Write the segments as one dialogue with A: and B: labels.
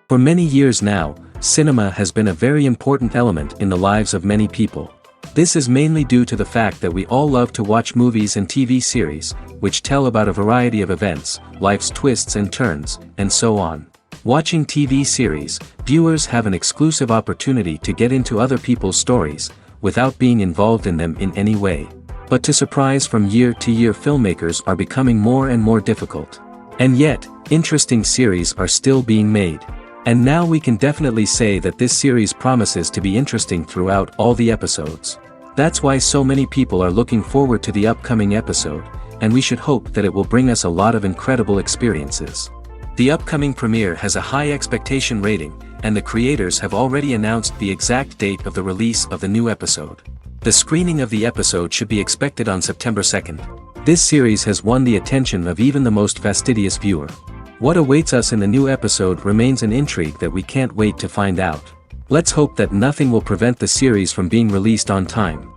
A: For many years now, cinema has been a very important element in the lives of many people. This is mainly due to the fact that we all love to watch movies and TV series, which tell about a variety of events, life's twists and turns, and so on. Watching TV series, viewers have an exclusive opportunity to get into other people's stories, without being involved in them in any way. But to surprise from year to year, filmmakers are becoming more and more difficult. And yet, interesting series are still being made. And now we can definitely say that this series promises to be interesting throughout all the episodes. That's why so many people are looking forward to the upcoming episode, and we should hope that it will bring us a lot of incredible experiences. The upcoming premiere has a high expectation rating, and the creators have already announced the exact date of the release of the new episode. The screening of the episode should be expected on September 2nd. This series has won the attention of even the most fastidious viewer. What awaits us in the new episode remains an intrigue that we can't wait to find out. Let's hope that nothing will prevent the series from being released on time.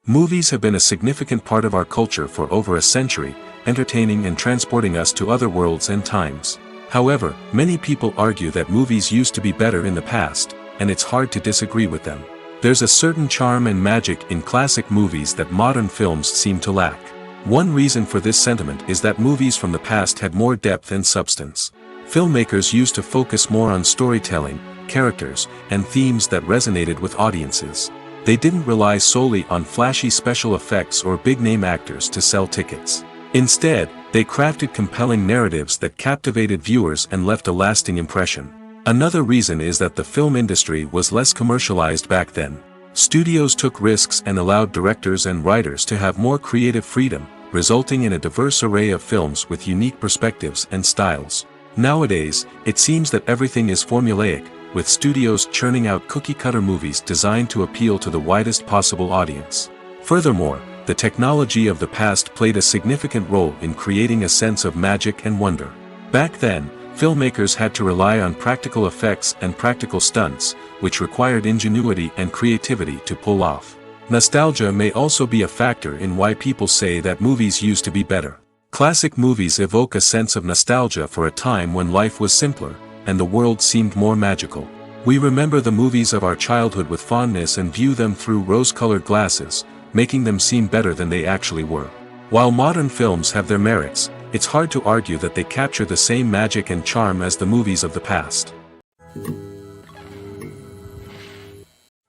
A: Movies have been a significant part of our culture for over a century, entertaining and transporting us to other worlds and times. However, many people argue that movies used to be better in the past, and it's hard to disagree with them. There's a certain charm and magic in classic movies that modern films seem to lack. One reason for this sentiment is that movies from the past had more depth and substance. Filmmakers used to focus more on storytelling, characters, and themes that resonated with audiences. They didn't rely solely on flashy special effects or big-name actors to sell tickets. Instead, they crafted compelling narratives that captivated viewers and left a lasting impression. Another reason is that the film industry was less commercialized back then. Studios took risks and allowed directors and writers to have more creative freedom, resulting in a diverse array of films with unique perspectives and styles. Nowadays, it seems that everything is formulaic, with studios churning out cookie-cutter movies designed to appeal to the widest possible audience. Furthermore, the technology of the past played a significant role in creating a sense of magic and wonder. Back then, filmmakers had to rely on practical effects and practical stunts, which required ingenuity and creativity to pull off. Nostalgia may also be a factor in why people say that movies used to be better. Classic movies evoke a sense of nostalgia for a time when life was simpler, and the world seemed more magical. We remember the movies of our childhood with fondness and view them through rose-colored glasses, making them seem better than they actually were. While modern films have their merits, it's hard to argue that they capture the same magic and charm as the movies of the past.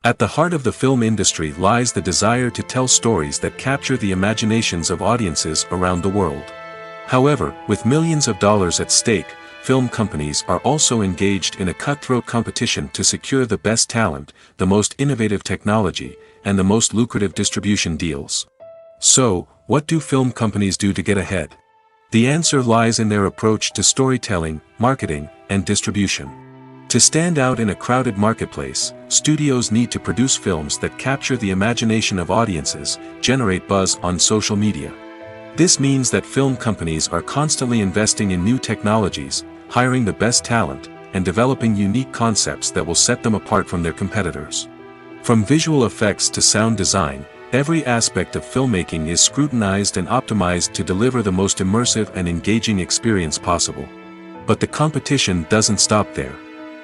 A: At the heart of the film industry lies the desire to tell stories that capture the imaginations of audiences around the world. However, with millions of dollars at stake, film companies are also engaged in a cutthroat competition to secure the best talent, the most innovative technology, and the most lucrative distribution deals. So, what do film companies do to get ahead? The answer lies in their approach to storytelling, marketing, and distribution. To stand out in a crowded marketplace, studios need to produce films that capture the imagination of audiences, generate buzz on social media. This means that film companies are constantly investing in new technologies, hiring the best talent, and developing unique concepts that will set them apart from their competitors. From visual effects to sound design, every aspect of filmmaking is scrutinized and optimized to deliver the most immersive and engaging experience possible. But the competition doesn't stop there.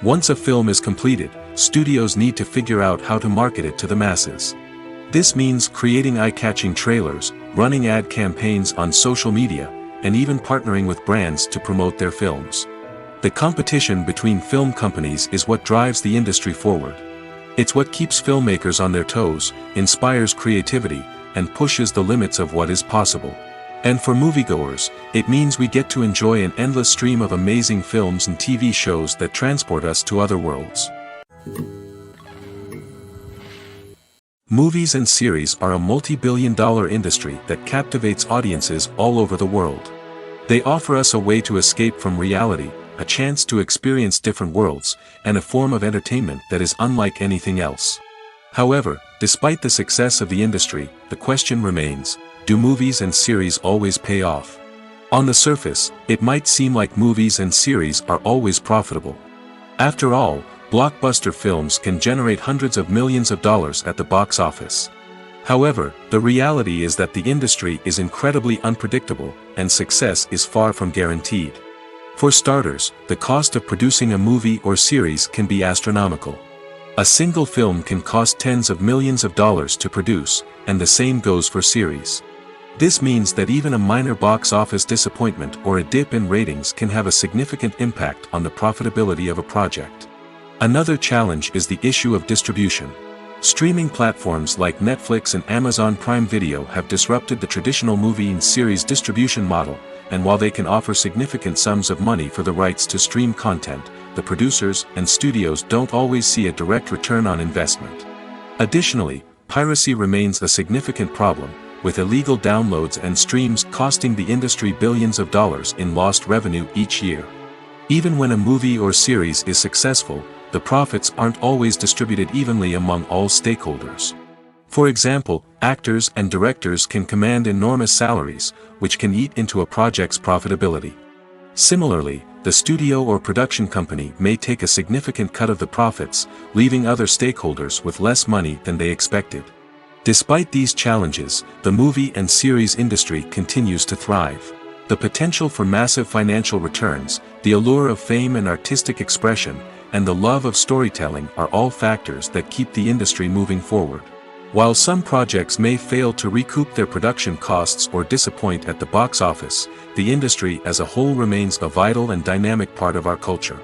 A: Once a film is completed, studios need to figure out how to market it to the masses. This means creating eye-catching trailers, running ad campaigns on social media, and even partnering with brands to promote their films. The competition between film companies is what drives the industry forward. It's what keeps filmmakers on their toes, inspires creativity, and pushes the limits of what is possible. And for moviegoers, it means we get to enjoy an endless stream of amazing films and TV shows that transport us to other worlds. Movies and series are a multi-billion-dollar industry that captivates audiences all over the world. They offer us a way to escape from reality, a chance to experience different worlds, and a form of entertainment that is unlike anything else. However, despite the success of the industry, the question remains, do movies and series always pay off? On the surface, it might seem like movies and series are always profitable. After all, blockbuster films can generate hundreds of millions of dollars at the box office. However, the reality is that the industry is incredibly unpredictable, and success is far from guaranteed. For starters, the cost of producing a movie or series can be astronomical. A single film can cost tens of millions of dollars to produce, and the same goes for series. This means that even a minor box office disappointment or a dip in ratings can have a significant impact on the profitability of a project. Another challenge is the issue of distribution. Streaming platforms like Netflix and Amazon Prime Video have disrupted the traditional movie and series distribution model, and while they can offer significant sums of money for the rights to stream content, the producers and studios don't always see a direct return on investment. Additionally, piracy remains a significant problem, with illegal downloads and streams costing the industry billions of dollars in lost revenue each year. Even when a movie or series is successful, the profits aren't always distributed evenly among all stakeholders. For example, actors and directors can command enormous salaries, which can eat into a project's profitability. Similarly, the studio or production company may take a significant cut of the profits, leaving other stakeholders with less money than they expected. Despite these challenges, the movie and series industry continues to thrive. The potential for massive financial returns, the allure of fame and artistic expression, and the love of storytelling are all factors that keep the industry moving forward. While some projects may fail to recoup their production costs or disappoint at the box office, the industry as a whole remains a vital and dynamic part of our culture.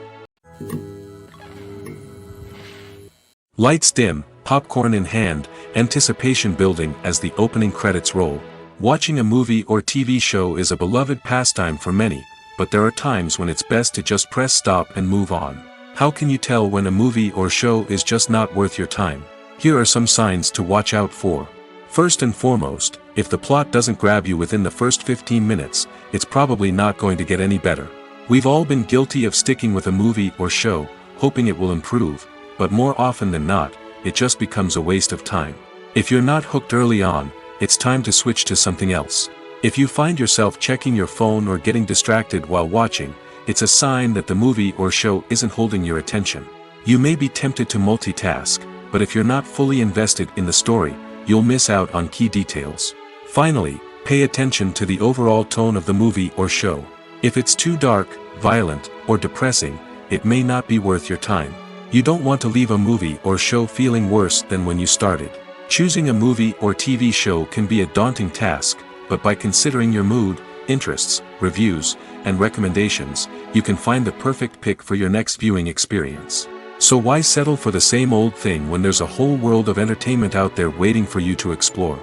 A: Lights dim, popcorn in hand, anticipation building as the opening credits roll. Watching a movie or TV show is a beloved pastime for many, but there are times when it's best to just press stop and move on. How can you tell when a movie or show is just not worth your time? Here are some signs to watch out for. First and foremost, if the plot doesn't grab you within the first 15 minutes, it's probably not going to get any better. We've all been guilty of sticking with a movie or show, hoping it will improve, but more often than not, it just becomes a waste of time. If you're not hooked early on, it's time to switch to something else. If you find yourself checking your phone or getting distracted while watching, it's a sign that the movie or show isn't holding your attention. You may be tempted to multitask, but if you're not fully invested in the story, you'll miss out on key details. Finally, pay attention to the overall tone of the movie or show. If it's too dark, violent, or depressing, it may not be worth your time. You don't want to leave a movie or show feeling worse than when you started. Choosing a movie or TV show can be a daunting task, but by considering your mood, interests, reviews, and recommendations, you can find the perfect pick for your next viewing experience. So why settle for the same old thing when there's a whole world of entertainment out there waiting for you to explore?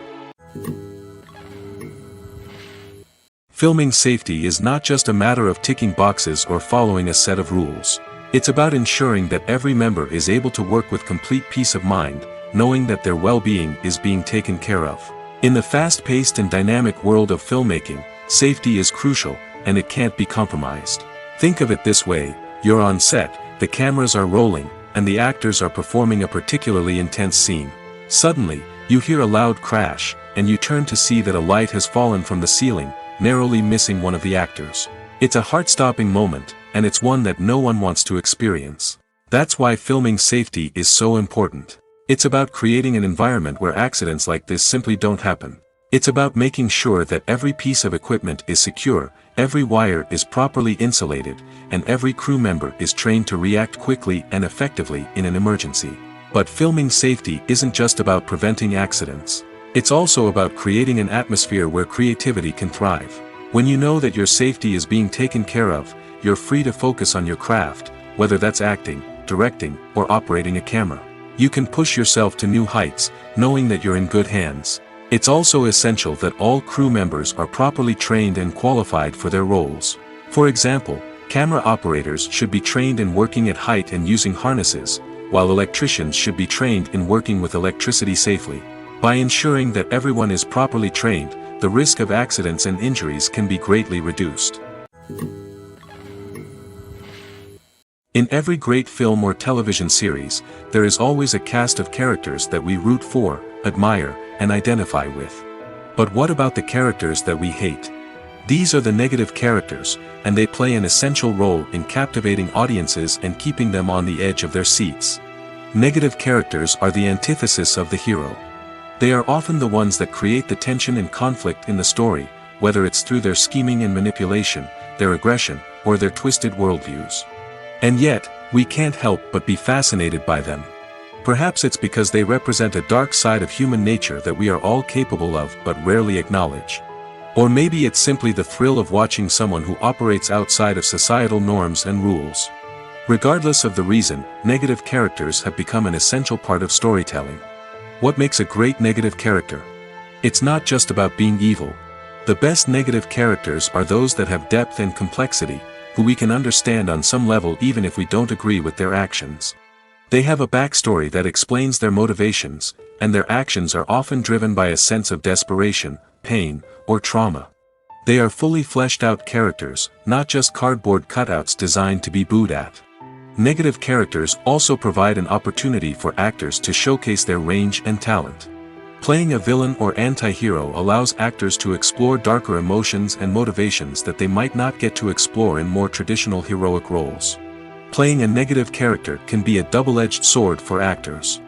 A: Filming safety is not just a matter of ticking boxes or following a set of rules. It's about ensuring that every member is able to work with complete peace of mind, knowing that their well-being is being taken care of. In the fast-paced and dynamic world of filmmaking, safety is crucial, and it can't be compromised. Think of it this way: you're on set, the cameras are rolling, and the actors are performing a particularly intense scene. Suddenly, you hear a loud crash, and you turn to see that a light has fallen from the ceiling, narrowly missing one of the actors. It's a heart-stopping moment, and it's one that no one wants to experience. That's why filming safety is so important. It's about creating an environment where accidents like this simply don't happen. It's about making sure that every piece of equipment is secure, every wire is properly insulated, and every crew member is trained to react quickly and effectively in an emergency. But filming safety isn't just about preventing accidents. It's also about creating an atmosphere where creativity can thrive. When you know that your safety is being taken care of, you're free to focus on your craft, whether that's acting, directing, or operating a camera. You can push yourself to new heights, knowing that you're in good hands. It's also essential that all crew members are properly trained and qualified for their roles. For example, camera operators should be trained in working at height and using harnesses, while electricians should be trained in working with electricity safely. By ensuring that everyone is properly trained, the risk of accidents and injuries can be greatly reduced. In every great film or television series, there is always a cast of characters that we root for, admire, and identify with. But what about the characters that we hate? These are the negative characters, and they play an essential role in captivating audiences and keeping them on the edge of their seats. Negative characters are the antithesis of the hero. They are often the ones that create the tension and conflict in the story, whether it's through their scheming and manipulation, their aggression, or their twisted worldviews. And yet, we can't help but be fascinated by them. Perhaps it's because they represent a dark side of human nature that we are all capable of but rarely acknowledge. Or maybe it's simply the thrill of watching someone who operates outside of societal norms and rules. Regardless of the reason, negative characters have become an essential part of storytelling. What makes a great negative character? It's not just about being evil. The best negative characters are those that have depth and complexity, who we can understand on some level even if we don't agree with their actions. They have a backstory that explains their motivations, and their actions are often driven by a sense of desperation, pain, or trauma. They are fully fleshed out characters, not just cardboard cutouts designed to be booed at. Negative characters also provide an opportunity for actors to showcase their range and talent. Playing a villain or anti-hero allows actors to explore darker emotions and motivations that they might not get to explore in more traditional heroic roles. Playing a negative character can be a double-edged sword for actors.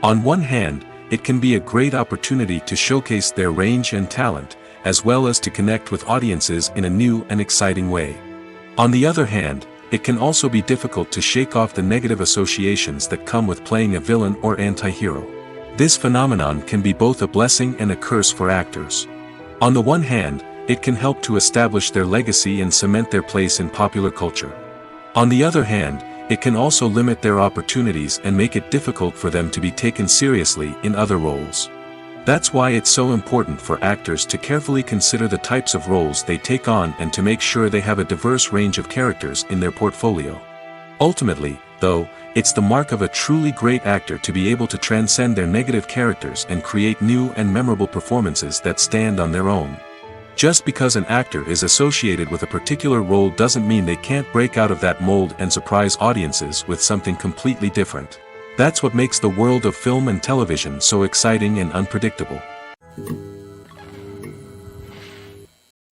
A: On one hand, it can be a great opportunity to showcase their range and talent, as well as to connect with audiences in a new and exciting way. On the other hand, it can also be difficult to shake off the negative associations that come with playing a villain or anti-hero. This phenomenon can be both a blessing and a curse for actors. On the one hand, it can help to establish their legacy and cement their place in popular culture. On the other hand, it can also limit their opportunities and make it difficult for them to be taken seriously in other roles. That's why it's so important for actors to carefully consider the types of roles they take on and to make sure they have a diverse range of characters in their portfolio. Ultimately, though, it's the mark of a truly great actor to be able to transcend their negative characters and create new and memorable performances that stand on their own. Just because an actor is associated with a particular role doesn't mean they can't break out of that mold and surprise audiences with something completely different. That's what makes the world of film and television so exciting and unpredictable.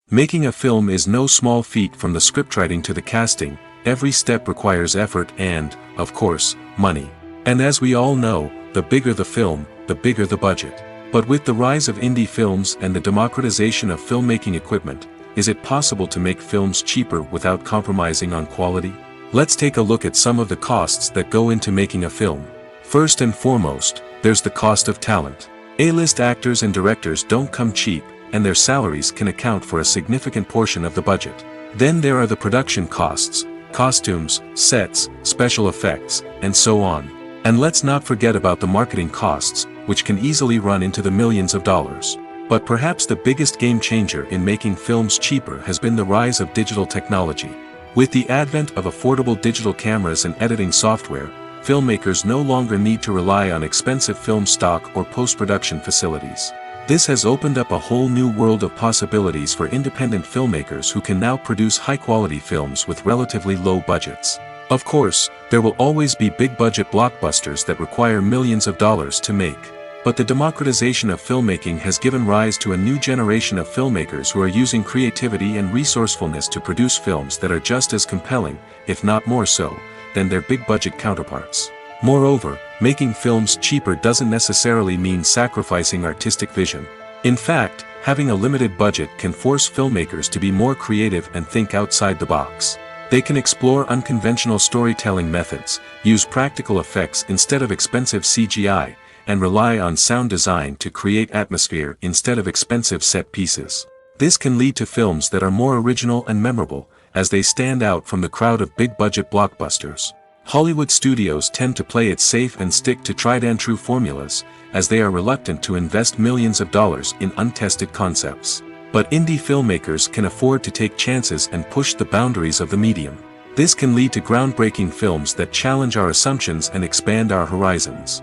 A: Making a film is no small feat. From the scriptwriting to the casting, every step requires effort and, of course, money. And as we all know, the bigger the film, the bigger the budget. But with the rise of indie films and the democratization of filmmaking equipment, is it possible to make films cheaper without compromising on quality? Let's take a look at some of the costs that go into making a film. First and foremost, there's the cost of talent. A-list actors and directors don't come cheap, and their salaries can account for a significant portion of the budget. Then there are the production costs, costumes, sets, special effects, and so on. And let's not forget about the marketing costs, which can easily run into the millions of dollars. But perhaps the biggest game changer in making films cheaper has been the rise of digital technology. With the advent of affordable digital cameras and editing software, filmmakers no longer need to rely on expensive film stock or post-production facilities. This has opened up a whole new world of possibilities for independent filmmakers who can now produce high-quality films with relatively low budgets. Of course, there will always be big-budget blockbusters that require millions of dollars to make. But the democratization of filmmaking has given rise to a new generation of filmmakers who are using creativity and resourcefulness to produce films that are just as compelling, if not more so, than their big-budget counterparts. Moreover, making films cheaper doesn't necessarily mean sacrificing artistic vision. In fact, having a limited budget can force filmmakers to be more creative and think outside the box. They can explore unconventional storytelling methods, use practical effects instead of expensive CGI, and rely on sound design to create atmosphere instead of expensive set pieces. This can lead to films that are more original and memorable, as they stand out from the crowd of big-budget blockbusters. Hollywood studios tend to play it safe and stick to tried-and-true formulas, as they are reluctant to invest millions of dollars in untested concepts. But indie filmmakers can afford to take chances and push the boundaries of the medium. This can lead to groundbreaking films that challenge our assumptions and expand our horizons.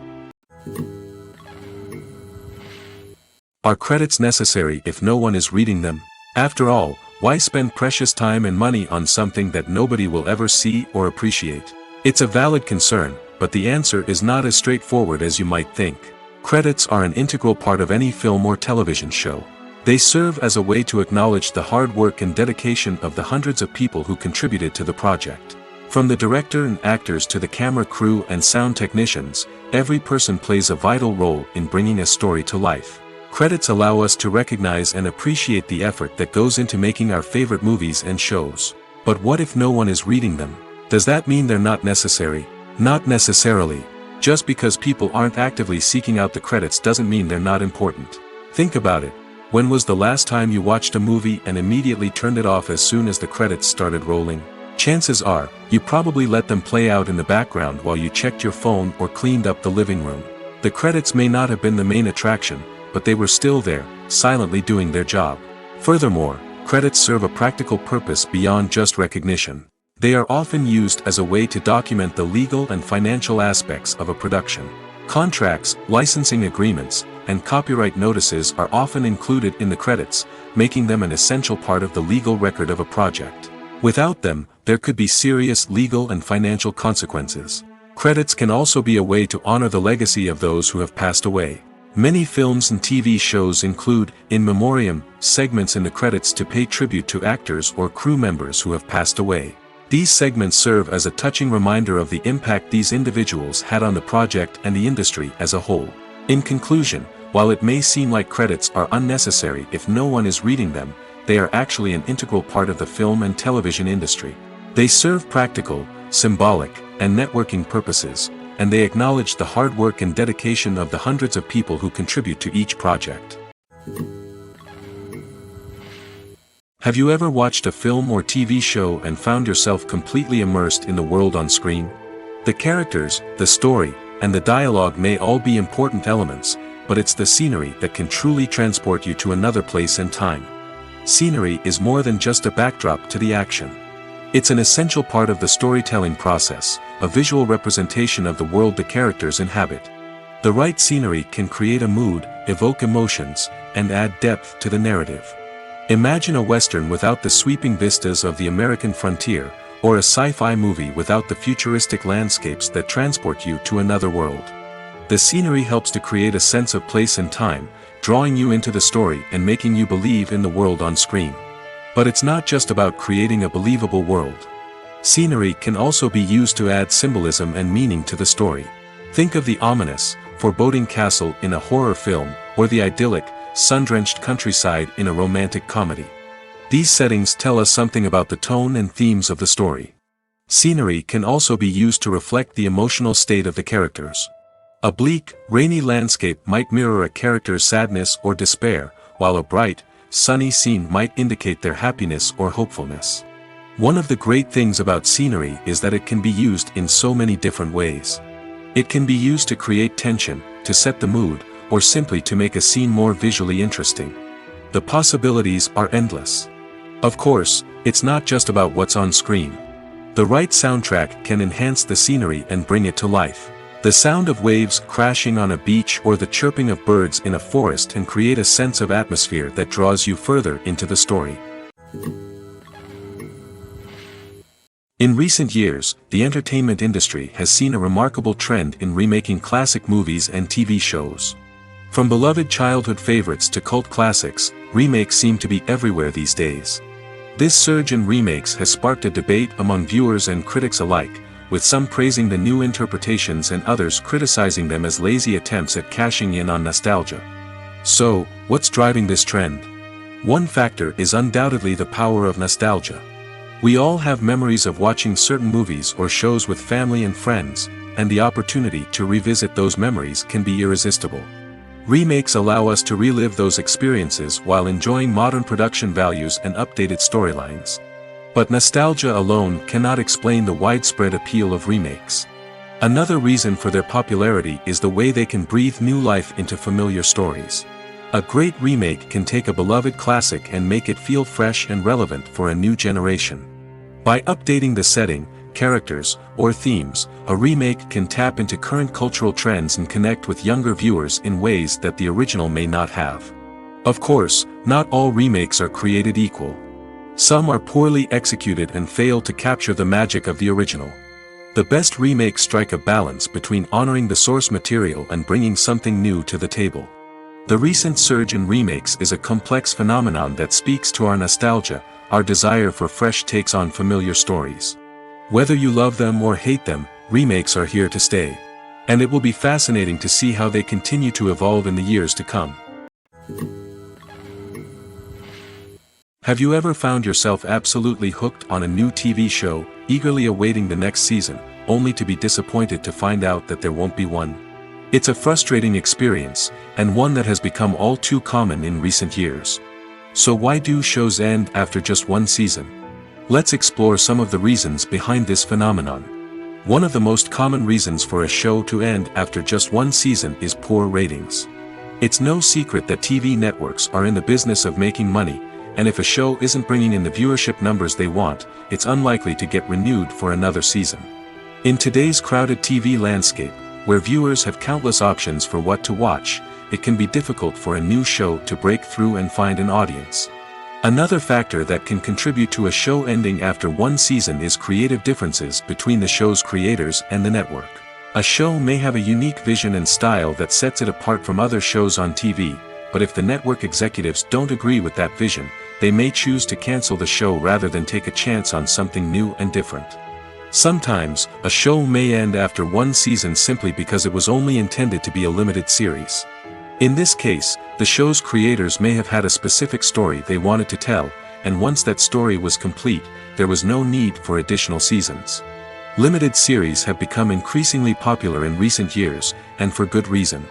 A: Are credits necessary if no one is reading them? After all, why spend precious time and money on something that nobody will ever see or appreciate? It's a valid concern, but the answer is not as straightforward as you might think. Credits are an integral part of any film or television show. They serve as a way to acknowledge the hard work and dedication of the hundreds of people who contributed to the project. From the director and actors to the camera crew and sound technicians, every person plays a vital role in bringing a story to life. Credits allow us to recognize and appreciate the effort that goes into making our favorite movies and shows. But what if no one is reading them? Does that mean they're not necessary? Not necessarily. Just because people aren't actively seeking out the credits doesn't mean they're not important. Think about it. When was the last time you watched a movie and immediately turned it off as soon as the credits started rolling? Chances are, you probably let them play out in the background while you checked your phone or cleaned up the living room. The credits may not have been the main attraction, but they were still there, silently doing their job. Furthermore, credits serve a practical purpose beyond just recognition. They are often used as a way to document the legal and financial aspects of a production. Contracts, licensing agreements, and copyright notices are often included in the credits, making them an essential part of the legal record of a project. Without them, there could be serious legal and financial consequences. Credits can also be a way to honor the legacy of those who have passed away. Many films and TV shows include, in memoriam, segments in the credits to pay tribute to actors or crew members who have passed away. These segments serve as a touching reminder of the impact these individuals had on the project and the industry as a whole. In conclusion, while it may seem like credits are unnecessary if no one is reading them, they are actually an integral part of the film and television industry. They serve practical, symbolic, and networking purposes, and they acknowledge the hard work and dedication of the hundreds of people who contribute to each project. Have you ever watched a film or TV show and found yourself completely immersed in the world on screen? The characters, the story, and the dialogue may all be important elements, but it's the scenery that can truly transport you to another place and time. Scenery is more than just a backdrop to the action. It's an essential part of the storytelling process, a visual representation of the world the characters inhabit. The right scenery can create a mood, evoke emotions, and add depth to the narrative. Imagine a Western without the sweeping vistas of the American frontier, or a sci-fi movie without the futuristic landscapes that transport you to another world. The scenery helps to create a sense of place and time, drawing you into the story and making you believe in the world on screen. But it's not just about creating a believable world. Scenery can also be used to add symbolism and meaning to the story. Think of the ominous, foreboding castle in a horror film, or the idyllic, sun-drenched countryside in a romantic comedy. These settings tell us something about the tone and themes of the story. Scenery can also be used to reflect the emotional state of the characters. A bleak, rainy landscape might mirror a character's sadness or despair, while a bright, sunny scene might indicate their happiness or hopefulness. One of the great things about scenery is that it can be used in so many different ways. It can be used to create tension, to set the mood, or simply to make a scene more visually interesting. The possibilities are endless. Of course, it's not just about what's on screen. The right soundtrack can enhance the scenery and bring it to life. The sound of waves crashing on a beach or the chirping of birds in a forest can create a sense of atmosphere that draws you further into the story. In recent years, the entertainment industry has seen a remarkable trend in remaking classic movies and TV shows. From beloved childhood favorites to cult classics, remakes seem to be everywhere these days. This surge in remakes has sparked a debate among viewers and critics alike, with some praising the new interpretations and others criticizing them as lazy attempts at cashing in on nostalgia. So, what's driving this trend? One factor is undoubtedly the power of nostalgia. We all have memories of watching certain movies or shows with family and friends, and the opportunity to revisit those memories can be irresistible. Remakes allow us to relive those experiences while enjoying modern production values and updated storylines. But nostalgia alone cannot explain the widespread appeal of remakes. Another reason for their popularity is the way they can breathe new life into familiar stories. A great remake can take a beloved classic and make it feel fresh and relevant for a new generation. By updating the setting, characters, or themes, a remake can tap into current cultural trends and connect with younger viewers in ways that the original may not have. Of course, not all remakes are created equal. Some are poorly executed and fail to capture the magic of the original. The best remakes strike a balance between honoring the source material and bringing something new to the table. The recent surge in remakes is a complex phenomenon that speaks to our nostalgia, our desire for fresh takes on familiar stories. Whether you love them or hate them, remakes are here to stay. And it will be fascinating to see how they continue to evolve in the years to come. Have you ever found yourself absolutely hooked on a new TV show, eagerly awaiting the next season, only to be disappointed to find out that there won't be one? It's a frustrating experience, and one that has become all too common in recent years. So why do shows end after just one season? Let's explore some of the reasons behind this phenomenon. One of the most common reasons for a show to end after just one season is poor ratings. It's no secret that TV networks are in the business of making money, and if a show isn't bringing in the viewership numbers they want, it's unlikely to get renewed for another season. In today's crowded TV landscape, where viewers have countless options for what to watch, it can be difficult for a new show to break through and find an audience. Another factor that can contribute to a show ending after one season is creative differences between the show's creators and the network. A show may have a unique vision and style that sets it apart from other shows on TV, but if the network executives don't agree with that vision, they may choose to cancel the show rather than take a chance on something new and different. Sometimes, a show may end after one season simply because it was only intended to be a limited series. In this case, the show's creators may have had a specific story they wanted to tell, and once that story was complete, there was no need for additional seasons. Limited series have become increasingly popular in recent years, and for good reason.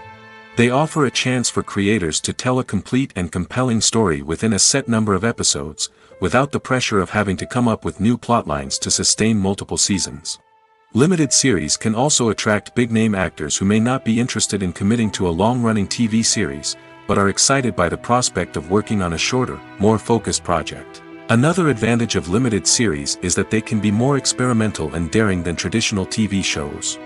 A: They offer a chance for creators to tell a complete and compelling story within a set number of episodes, without the pressure of having to come up with new plotlines to sustain multiple seasons. Limited series can also attract big-name actors who may not be interested in committing to a long-running TV series, but are excited by the prospect of working on a shorter, more focused project. Another advantage of limited series is that they can be more experimental and daring than traditional TV shows.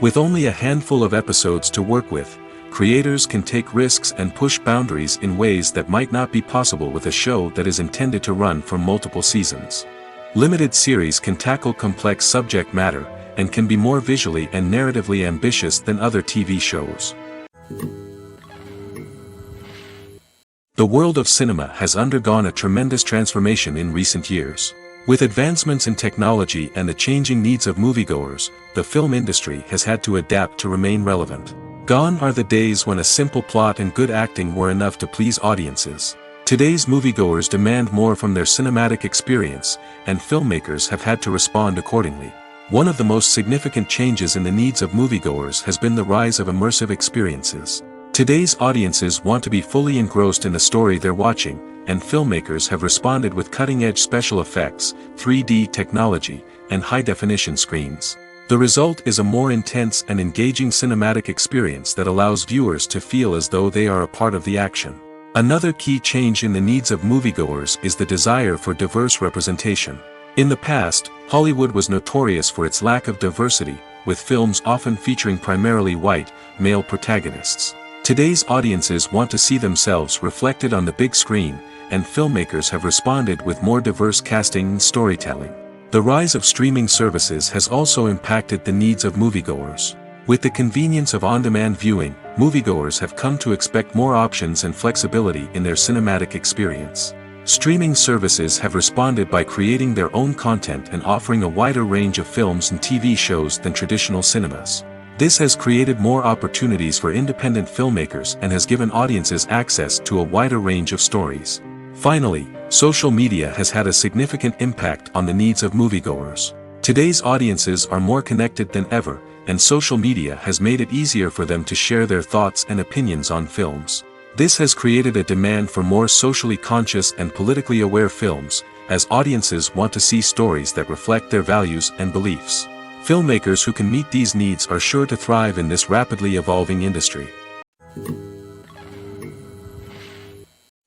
A: With only a handful of episodes to work with, creators can take risks and push boundaries in ways that might not be possible with a show that is intended to run for multiple seasons. Limited series can tackle complex subject matter, and can be more visually and narratively ambitious than other TV shows. The world of cinema has undergone a tremendous transformation in recent years. With advancements in technology and the changing needs of moviegoers, the film industry has had to adapt to remain relevant. Gone are the days when a simple plot and good acting were enough to please audiences. Today's moviegoers demand more from their cinematic experience, and filmmakers have had to respond accordingly. One of the most significant changes in the needs of moviegoers has been the rise of immersive experiences. Today's audiences want to be fully engrossed in the story they're watching, and filmmakers have responded with cutting-edge special effects, 3D technology, and high-definition screens. The result is a more intense and engaging cinematic experience that allows viewers to feel as though they are a part of the action. Another key change in the needs of moviegoers is the desire for diverse representation. In the past, Hollywood was notorious for its lack of diversity, with films often featuring primarily white, male protagonists. Today's audiences want to see themselves reflected on the big screen, and filmmakers have responded with more diverse casting and storytelling. The rise of streaming services has also impacted the needs of moviegoers. With the convenience of on-demand viewing, moviegoers have come to expect more options and flexibility in their cinematic experience. Streaming services have responded by creating their own content and offering a wider range of films and TV shows than traditional cinemas. This has created more opportunities for independent filmmakers and has given audiences access to a wider range of stories. Finally, social media has had a significant impact on the needs of moviegoers. Today's audiences are more connected than ever, and social media has made it easier for them to share their thoughts and opinions on films. This has created a demand for more socially conscious and politically aware films, as audiences want to see stories that reflect their values and beliefs. Filmmakers who can meet these needs are sure to thrive in this rapidly evolving industry.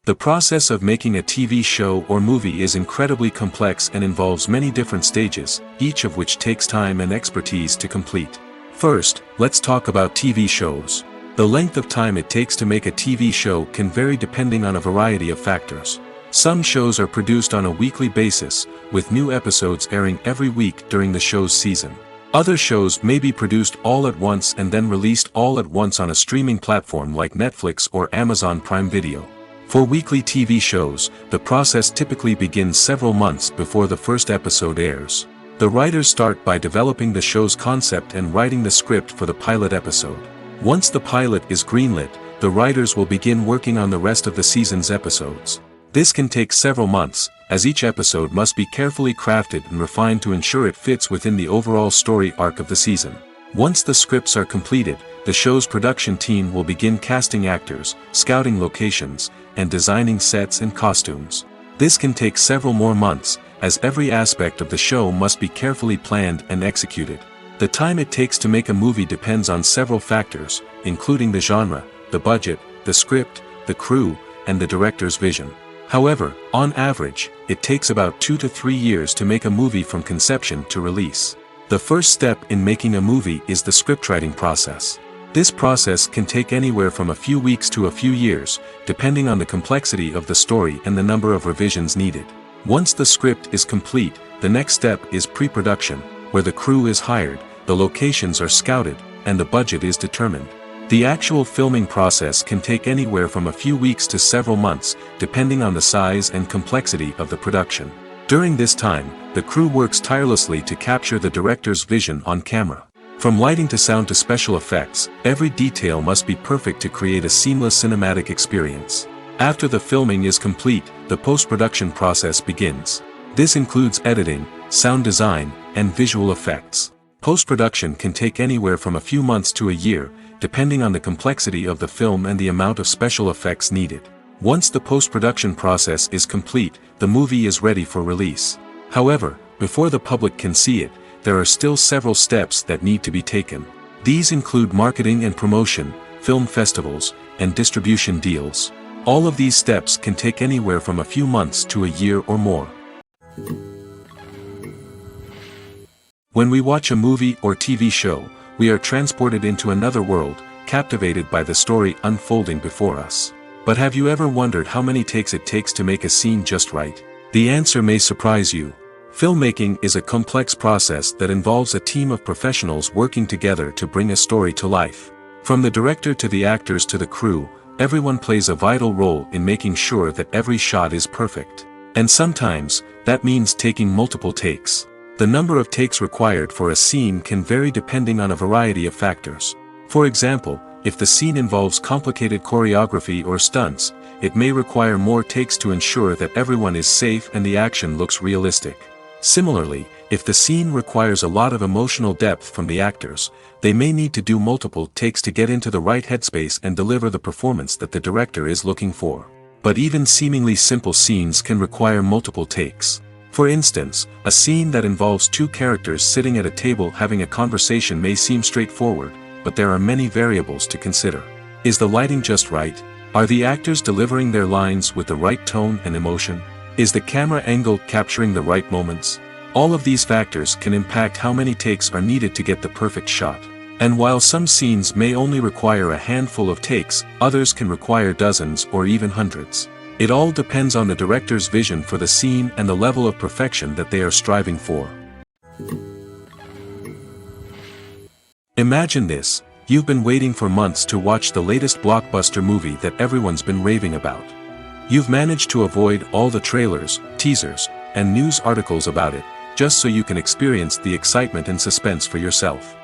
A: The process of making a TV show or movie is incredibly complex and involves many different stages, each of which takes time and expertise to complete. First, let's talk about TV shows. The length of time it takes to make a TV show can vary depending on a variety of factors. Some shows are produced on a weekly basis, with new episodes airing every week during the show's season. Other shows may be produced all at once and then released all at once on a streaming platform like Netflix or Amazon Prime Video. For weekly TV shows, the process typically begins several months before the first episode airs. The writers start by developing the show's concept and writing the script for the pilot episode. Once the pilot is greenlit, the writers will begin working on the rest of the season's episodes. This can take several months, as each episode must be carefully crafted and refined to ensure it fits within the overall story arc of the season. Once the scripts are completed, the show's production team will begin casting actors, scouting locations, and designing sets and costumes. This can take several more months, as every aspect of the show must be carefully planned and executed. The time it takes to make a movie depends on several factors, including the genre, the budget, the script, the crew, and the director's vision. However, on average, it takes about 2 to 3 years to make a movie from conception to release. The first step in making a movie is the scriptwriting process. This process can take anywhere from a few weeks to a few years, depending on the complexity of the story and the number of revisions needed. Once the script is complete, the next step is pre-production, where the crew is hired, the locations are scouted, and the budget is determined. The actual filming process can take anywhere from a few weeks to several months, depending on the size and complexity of the production. During this time, the crew works tirelessly to capture the director's vision on camera. From lighting to sound to special effects, every detail must be perfect to create a seamless cinematic experience. After the filming is complete, the post-production process begins. This includes editing, sound design, and visual effects. Post-production can take anywhere from a few months to a year, depending on the complexity of the film and the amount of special effects needed. Once the post-production process is complete, the movie is ready for release. However, before the public can see it, there are still several steps that need to be taken. These include marketing and promotion, film festivals, and distribution deals. All of these steps can take anywhere from a few months to a year or more. When we watch a movie or TV show, we are transported into another world, captivated by the story unfolding before us. But have you ever wondered how many takes it takes to make a scene just right? The answer may surprise you. Filmmaking is a complex process that involves a team of professionals working together to bring a story to life. From the director to the actors to the crew, everyone plays a vital role in making sure that every shot is perfect. And sometimes, that means taking multiple takes. The number of takes required for a scene can vary depending on a variety of factors. For example, if the scene involves complicated choreography or stunts, it may require more takes to ensure that everyone is safe and the action looks realistic. Similarly, if the scene requires a lot of emotional depth from the actors, they may need to do multiple takes to get into the right headspace and deliver the performance that the director is looking for. But even seemingly simple scenes can require multiple takes. For instance, a scene that involves two characters sitting at a table having a conversation may seem straightforward, but there are many variables to consider. Is the lighting just right? Are the actors delivering their lines with the right tone and emotion? Is the camera angle capturing the right moments? All of these factors can impact how many takes are needed to get the perfect shot. And while some scenes may only require a handful of takes, others can require dozens or even hundreds. It all depends on the director's vision for the scene and the level of perfection that they are striving for. Imagine this: you've been waiting for months to watch the latest blockbuster movie that everyone's been raving about. You've managed to avoid all the trailers, teasers, and news articles about it, just so you can experience the excitement and suspense for yourself.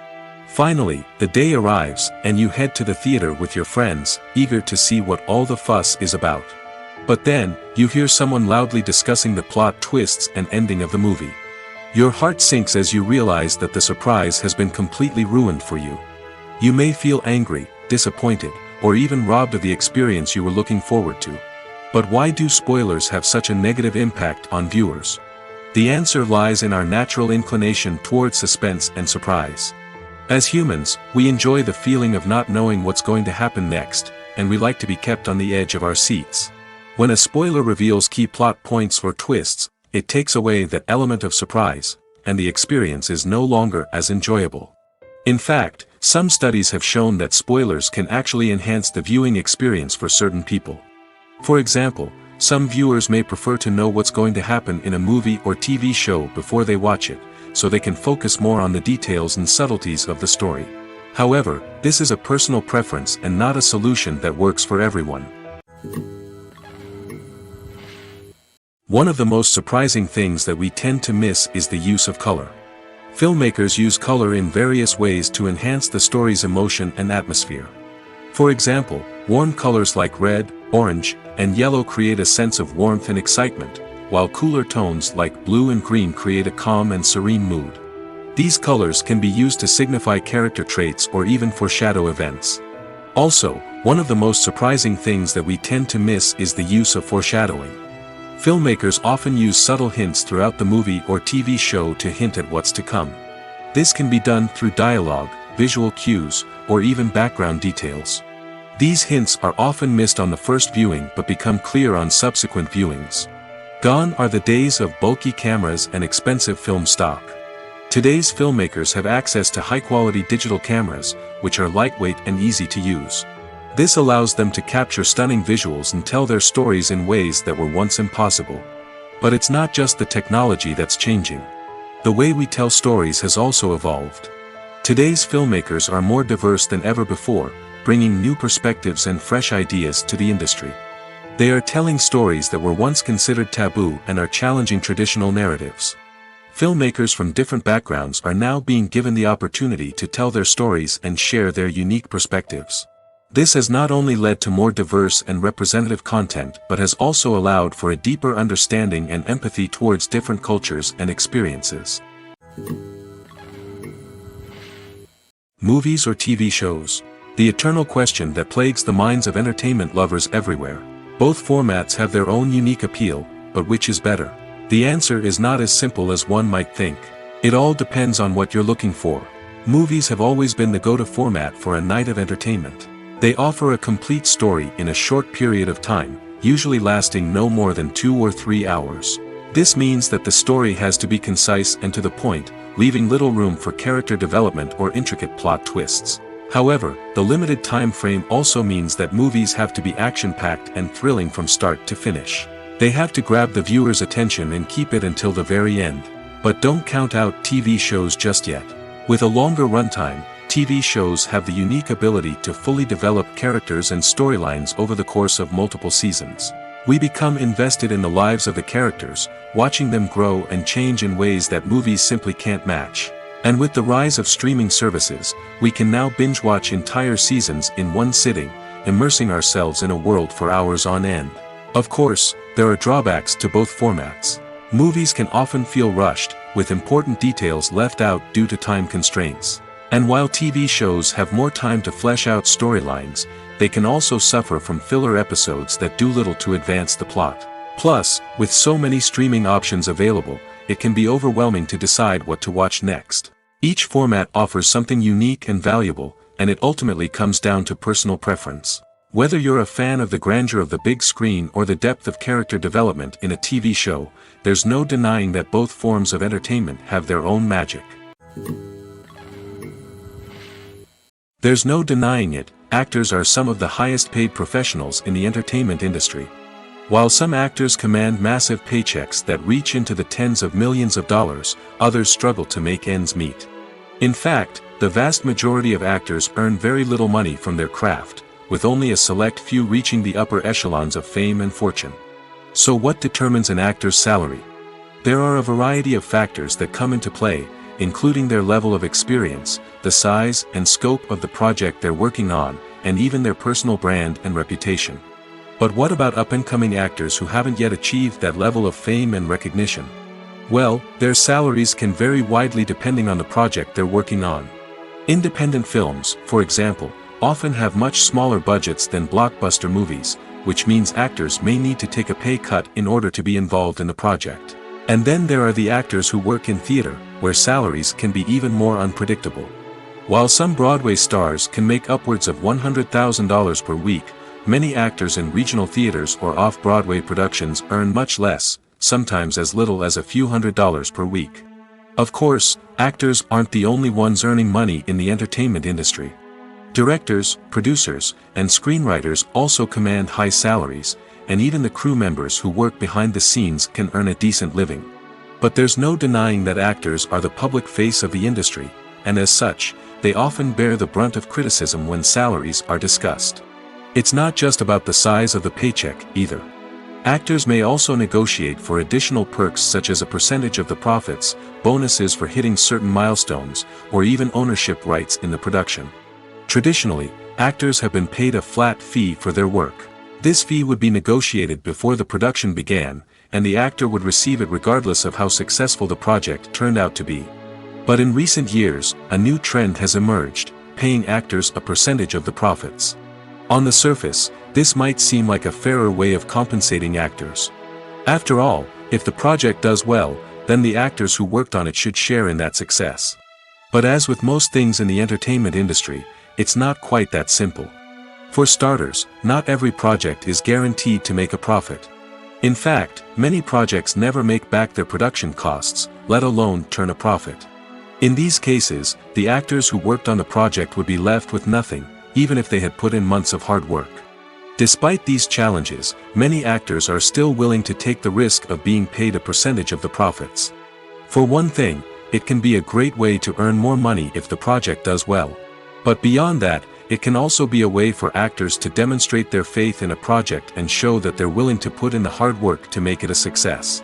A: Finally, the day arrives, and you head to the theater with your friends, eager to see what all the fuss is about. But then, you hear someone loudly discussing the plot twists and ending of the movie. Your heart sinks as you realize that the surprise has been completely ruined for you. You may feel angry, disappointed, or even robbed of the experience you were looking forward to. But why do spoilers have such a negative impact on viewers? The answer lies in our natural inclination toward suspense and surprise. As humans, we enjoy the feeling of not knowing what's going to happen next, and we like to be kept on the edge of our seats. When a spoiler reveals key plot points or twists, it takes away that element of surprise, and the experience is no longer as enjoyable. In fact, some studies have shown that spoilers can actually enhance the viewing experience for certain people. For example, some viewers may prefer to know what's going to happen in a movie or TV show before they watch it, so they can focus more on the details and subtleties of the story. However, this is a personal preference and not a solution that works for everyone. One of the most surprising things that we tend to miss is the use of color. Filmmakers use color in various ways to enhance the story's emotion and atmosphere. For example, warm colors like red, orange, and yellow create a sense of warmth and excitement, while cooler tones like blue and green create a calm and serene mood. These colors can be used to signify character traits or even foreshadow events. Also, one of the most surprising things that we tend to miss is the use of foreshadowing. Filmmakers often use subtle hints throughout the movie or TV show to hint at what's to come. This can be done through dialogue, visual cues, or even background details. These hints are often missed on the first viewing but become clear on subsequent viewings. Gone are the days of bulky cameras and expensive film stock. Today's filmmakers have access to high-quality digital cameras, which are lightweight and easy to use. This allows them to capture stunning visuals and tell their stories in ways that were once impossible. But it's not just the technology that's changing. The way we tell stories has also evolved. Today's filmmakers are more diverse than ever before, bringing new perspectives and fresh ideas to the industry. They are telling stories that were once considered taboo and are challenging traditional narratives. Filmmakers from different backgrounds are now being given the opportunity to tell their stories and share their unique perspectives. This has not only led to more diverse and representative content but has also allowed for a deeper understanding and empathy towards different cultures and experiences. Movies or TV shows? The eternal question that plagues the minds of entertainment lovers everywhere. Both formats have their own unique appeal, but which is better? The answer is not as simple as one might think. It all depends on what you're looking for. Movies have always been the go-to format for a night of entertainment. They offer a complete story in a short period of time, usually lasting no more than 2 or 3 hours. This means that the story has to be concise and to the point, leaving little room for character development or intricate plot twists. However, the limited time frame also means that movies have to be action-packed and thrilling from start to finish. They have to grab the viewer's attention and keep it until the very end. But don't count out TV shows just yet. With a longer runtime, TV shows have the unique ability to fully develop characters and storylines over the course of multiple seasons. We become invested in the lives of the characters, watching them grow and change in ways that movies simply can't match. And with the rise of streaming services, we can now binge-watch entire seasons in one sitting, immersing ourselves in a world for hours on end. Of course, there are drawbacks to both formats. Movies can often feel rushed, with important details left out due to time constraints. And while TV shows have more time to flesh out storylines, they can also suffer from filler episodes that do little to advance the plot. Plus, with so many streaming options available, it can be overwhelming to decide what to watch next. Each format offers something unique and valuable, and it ultimately comes down to personal preference. Whether you're a fan of the grandeur of the big screen or the depth of character development in a TV show, there's no denying that both forms of entertainment have their own magic. There's no denying it, actors are some of the highest paid professionals in the entertainment industry. While some actors command massive paychecks that reach into the tens of millions of dollars, others struggle to make ends meet. In fact, the vast majority of actors earn very little money from their craft, with only a select few reaching the upper echelons of fame and fortune. So what determines an actor's salary? There are a variety of factors that come into play, including their level of experience, the size and scope of the project they're working on, and even their personal brand and reputation. But what about up-and-coming actors who haven't yet achieved that level of fame and recognition? Well, their salaries can vary widely depending on the project they're working on. Independent films, for example, often have much smaller budgets than blockbuster movies, which means actors may need to take a pay cut in order to be involved in the project. And then there are the actors who work in theater, where salaries can be even more unpredictable. While some Broadway stars can make upwards of $100,000 per week, many actors in regional theaters or off-Broadway productions earn much less, sometimes as little as a few $100s per week. Of course, actors aren't the only ones earning money in the entertainment industry. Directors, producers, and screenwriters also command high salaries, and even the crew members who work behind the scenes can earn a decent living. But there's no denying that actors are the public face of the industry, and as such, they often bear the brunt of criticism when salaries are discussed. It's not just about the size of the paycheck, either. Actors may also negotiate for additional perks such as a percentage of the profits, bonuses for hitting certain milestones, or even ownership rights in the production. Traditionally, actors have been paid a flat fee for their work. This fee would be negotiated before the production began, and the actor would receive it regardless of how successful the project turned out to be. But in recent years, a new trend has emerged, paying actors a percentage of the profits. On the surface, this might seem like a fairer way of compensating actors. After all, if the project does well, then the actors who worked on it should share in that success. But as with most things in the entertainment industry, it's not quite that simple. For starters, not every project is guaranteed to make a profit. In fact, many projects never make back their production costs, let alone turn a profit. In these cases, the actors who worked on the project would be left with nothing, even if they had put in months of hard work. Despite these challenges, many actors are still willing to take the risk of being paid a percentage of the profits. For one thing, it can be a great way to earn more money if the project does well. But beyond that, it can also be a way for actors to demonstrate their faith in a project and show that they're willing to put in the hard work to make it a success.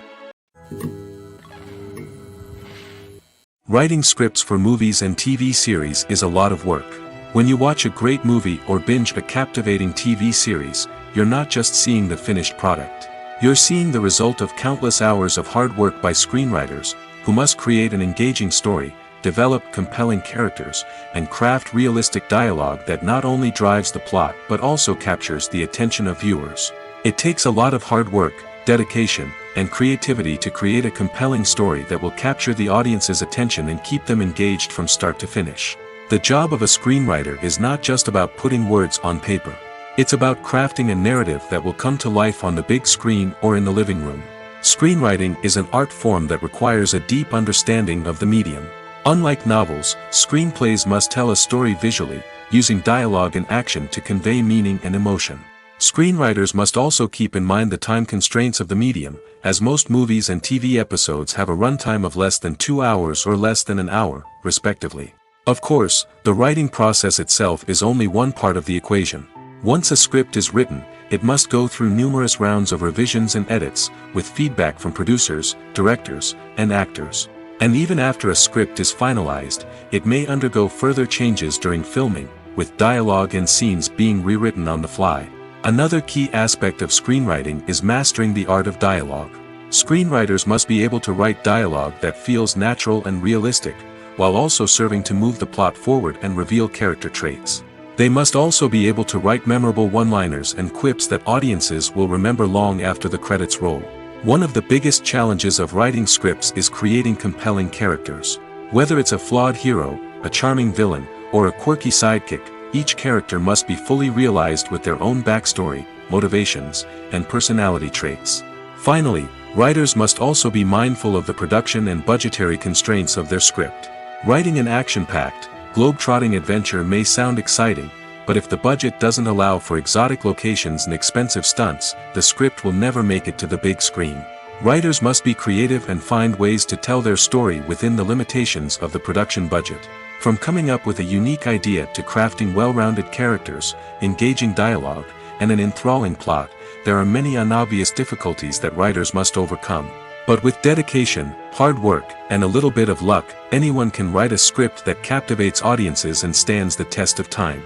A: Writing scripts for movies and TV series is a lot of work. When you watch a great movie or binge a captivating TV series, you're not just seeing the finished product. You're seeing the result of countless hours of hard work by screenwriters, who must create an engaging story, develop compelling characters, and craft realistic dialogue that not only drives the plot but also captures the attention of viewers. It takes a lot of hard work, dedication, and creativity to create a compelling story that will capture the audience's attention and keep them engaged from start to finish. The job of a screenwriter is not just about putting words on paper. It's about crafting a narrative that will come to life on the big screen or in the living room. Screenwriting is an art form that requires a deep understanding of the medium. Unlike novels, screenplays must tell a story visually, using dialogue and action to convey meaning and emotion. Screenwriters must also keep in mind the time constraints of the medium, as most movies and TV episodes have a runtime of less than 2 hours or less than an hour, respectively. Of course, the writing process itself is only one part of the equation. Once a script is written, it must go through numerous rounds of revisions and edits, with feedback from producers, directors, and actors. And even after a script is finalized, it may undergo further changes during filming, with dialogue and scenes being rewritten on the fly. Another key aspect of screenwriting is mastering the art of dialogue. Screenwriters must be able to write dialogue that feels natural and realistic, while also serving to move the plot forward and reveal character traits. They must also be able to write memorable one-liners and quips that audiences will remember long after the credits roll. One of the biggest challenges of writing scripts is creating compelling characters. Whether it's a flawed hero, a charming villain, or a quirky sidekick, each character must be fully realized with their own backstory, motivations, and personality traits. Finally, writers must also be mindful of the production and budgetary constraints of their script. Writing an action-packed, globe-trotting adventure may sound exciting, but if the budget doesn't allow for exotic locations and expensive stunts, the script will never make it to the big screen. Writers must be creative and find ways to tell their story within the limitations of the production budget. From coming up with a unique idea to crafting well-rounded characters, engaging dialogue, and an enthralling plot, there are many unobvious difficulties that writers must overcome. But with dedication, hard work, and a little bit of luck, anyone can write a script that captivates audiences and stands the test of time.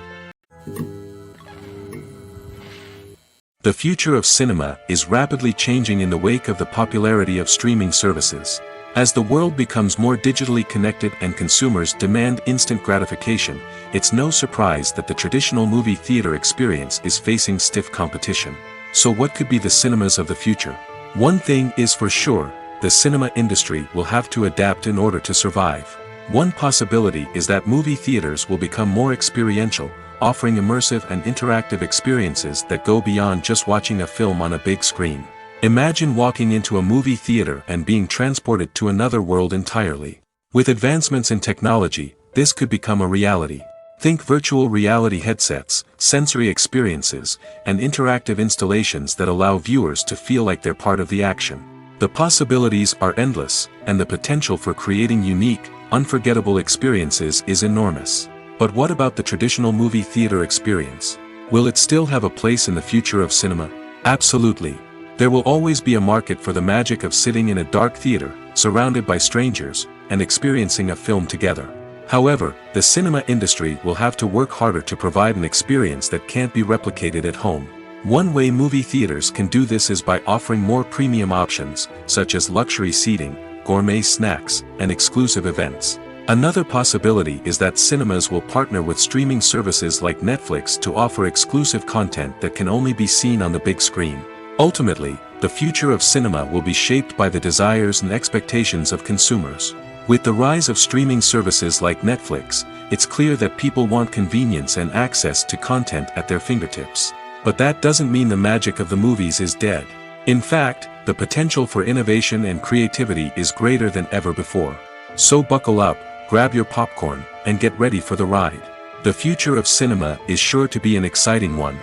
A: The future of cinema is rapidly changing in the wake of the popularity of streaming services. As the world becomes more digitally connected and consumers demand instant gratification, it's no surprise that the traditional movie theater experience is facing stiff competition. So what could be the cinemas of the future? One thing is for sure, the cinema industry will have to adapt in order to survive. One possibility is that movie theaters will become more experiential, offering immersive and interactive experiences that go beyond just watching a film on a big screen. Imagine walking into a movie theater and being transported to another world entirely. With advancements in technology, this could become a reality. Think virtual reality headsets, sensory experiences, and interactive installations that allow viewers to feel like they're part of the action. The possibilities are endless, and the potential for creating unique, unforgettable experiences is enormous. But what about the traditional movie theater experience? Will it still have a place in the future of cinema? Absolutely. There will always be a market for the magic of sitting in a dark theater, surrounded by strangers, and experiencing a film together. However, the cinema industry will have to work harder to provide an experience that can't be replicated at home. One way movie theaters can do this is by offering more premium options, such as luxury seating, gourmet snacks, and exclusive events. Another possibility is that cinemas will partner with streaming services like Netflix to offer exclusive content that can only be seen on the big screen. Ultimately, the future of cinema will be shaped by the desires and expectations of consumers. With the rise of streaming services like Netflix, it's clear that people want convenience and access to content at their fingertips. But that doesn't mean the magic of the movies is dead. In fact, the potential for innovation and creativity is greater than ever before. So buckle up, grab your popcorn, and get ready for the ride. The future of cinema is sure to be an exciting one.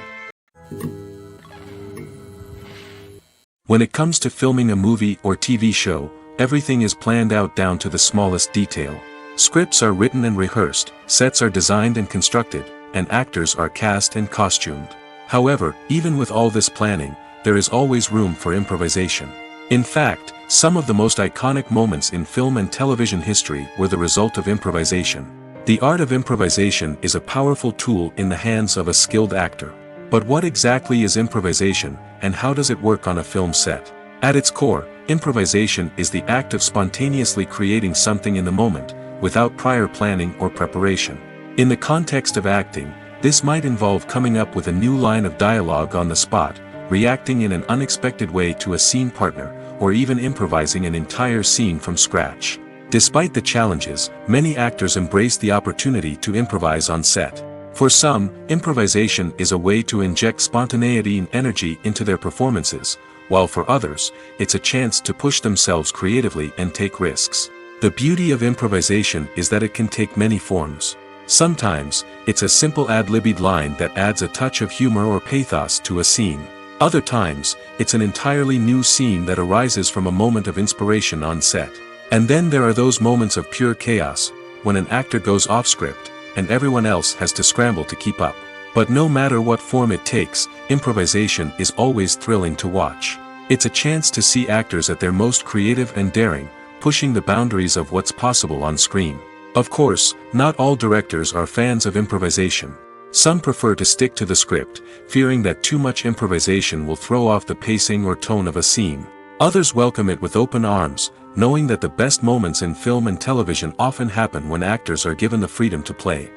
A: When it comes to filming a movie or TV show, everything is planned out down to the smallest detail. Scripts are written and rehearsed, sets are designed and constructed, and actors are cast and costumed. However, even with all this planning, there is always room for improvisation. In fact, some of the most iconic moments in film and television history were the result of improvisation. The art of improvisation is a powerful tool in the hands of a skilled actor. But what exactly is improvisation, and how does it work on a film set? At its core, improvisation is the act of spontaneously creating something in the moment, without prior planning or preparation. In the context of acting, this might involve coming up with a new line of dialogue on the spot, reacting in an unexpected way to a scene partner, or even improvising an entire scene from scratch. Despite the challenges, many actors embrace the opportunity to improvise on set. For some, improvisation is a way to inject spontaneity and energy into their performances, while for others, it's a chance to push themselves creatively and take risks. The beauty of improvisation is that it can take many forms. Sometimes, it's a simple ad-libbed line that adds a touch of humor or pathos to a scene. Other times, it's an entirely new scene that arises from a moment of inspiration on set. And then there are those moments of pure chaos, when an actor goes off script, and everyone else has to scramble to keep up. But no matter what form it takes, improvisation is always thrilling to watch. It's a chance to see actors at their most creative and daring, pushing the boundaries of what's possible on screen. Of course, not all directors are fans of improvisation. Some prefer to stick to the script, fearing that too much improvisation will throw off the pacing or tone of a scene. Others welcome it with open arms, knowing that the best moments in film and television often happen when actors are given the freedom to play.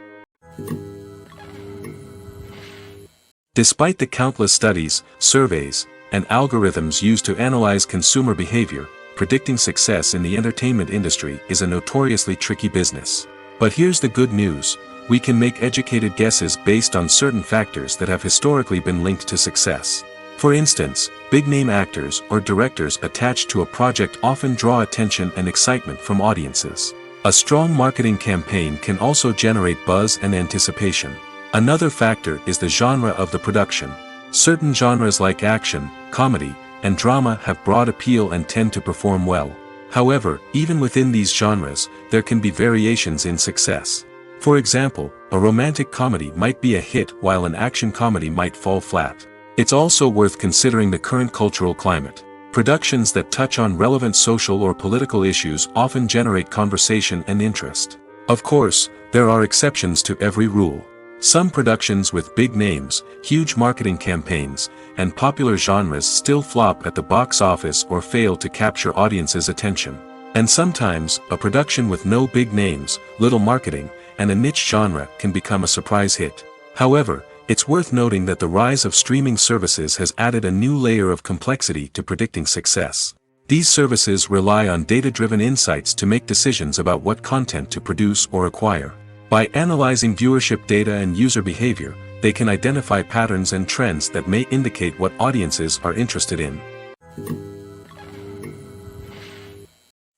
A: Despite the countless studies, surveys, and algorithms used to analyze consumer behavior, predicting success in the entertainment industry is a notoriously tricky business. But here's the good news: we can make educated guesses based on certain factors that have historically been linked to success. For instance, big-name actors or directors attached to a project often draw attention and excitement from audiences. A strong marketing campaign can also generate buzz and anticipation. Another factor is the genre of the production. Certain genres like action, comedy, and drama have broad appeal and tend to perform well. However, even within these genres, there can be variations in success. For example, a romantic comedy might be a hit while an action comedy might fall flat. It's also worth considering the current cultural climate. Productions that touch on relevant social or political issues often generate conversation and interest. Of course, there are exceptions to every rule. Some productions with big names, huge marketing campaigns, and popular genres still flop at the box office or fail to capture audiences' attention. And sometimes, a production with no big names, little marketing, and a niche genre can become a surprise hit. However, it's worth noting that the rise of streaming services has added a new layer of complexity to predicting success. These services rely on data-driven insights to make decisions about what content to produce or acquire. By analyzing viewership data and user behavior, they can identify patterns and trends that may indicate what audiences are interested in.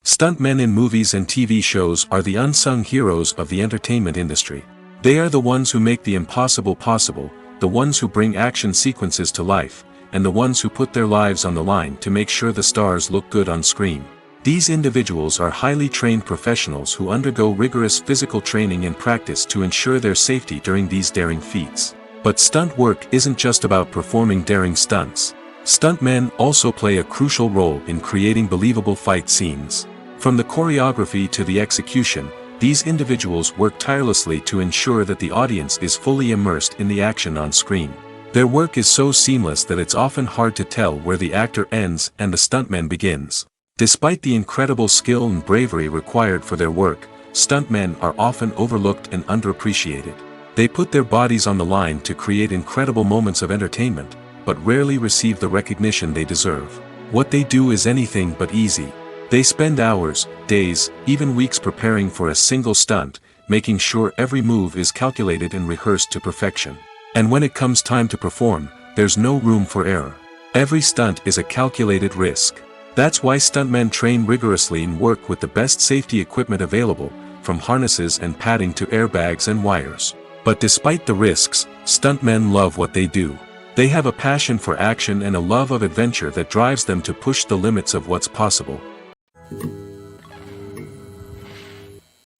A: Stuntmen in movies and TV shows are the unsung heroes of the entertainment industry. They are the ones who make the impossible possible, the ones who bring action sequences to life, and the ones who put their lives on the line to make sure the stars look good on screen. These individuals are highly trained professionals who undergo rigorous physical training and practice to ensure their safety during these daring feats. But stunt work isn't just about performing daring stunts. Stuntmen also play a crucial role in creating believable fight scenes. From the choreography to the execution, these individuals work tirelessly to ensure that the audience is fully immersed in the action on screen. Their work is so seamless that it's often hard to tell where the actor ends and the stuntman begins. Despite the incredible skill and bravery required for their work, stuntmen are often overlooked and underappreciated. They put their bodies on the line to create incredible moments of entertainment, but rarely receive the recognition they deserve. What they do is anything but easy. They spend hours, days, even weeks preparing for a single stunt, making sure every move is calculated and rehearsed to perfection. And when it comes time to perform, there's no room for error. Every stunt is a calculated risk. That's why stuntmen train rigorously and work with the best safety equipment available, from harnesses and padding to airbags and wires. But despite the risks, stuntmen love what they do. They have a passion for action and a love of adventure that drives them to push the limits of what's possible.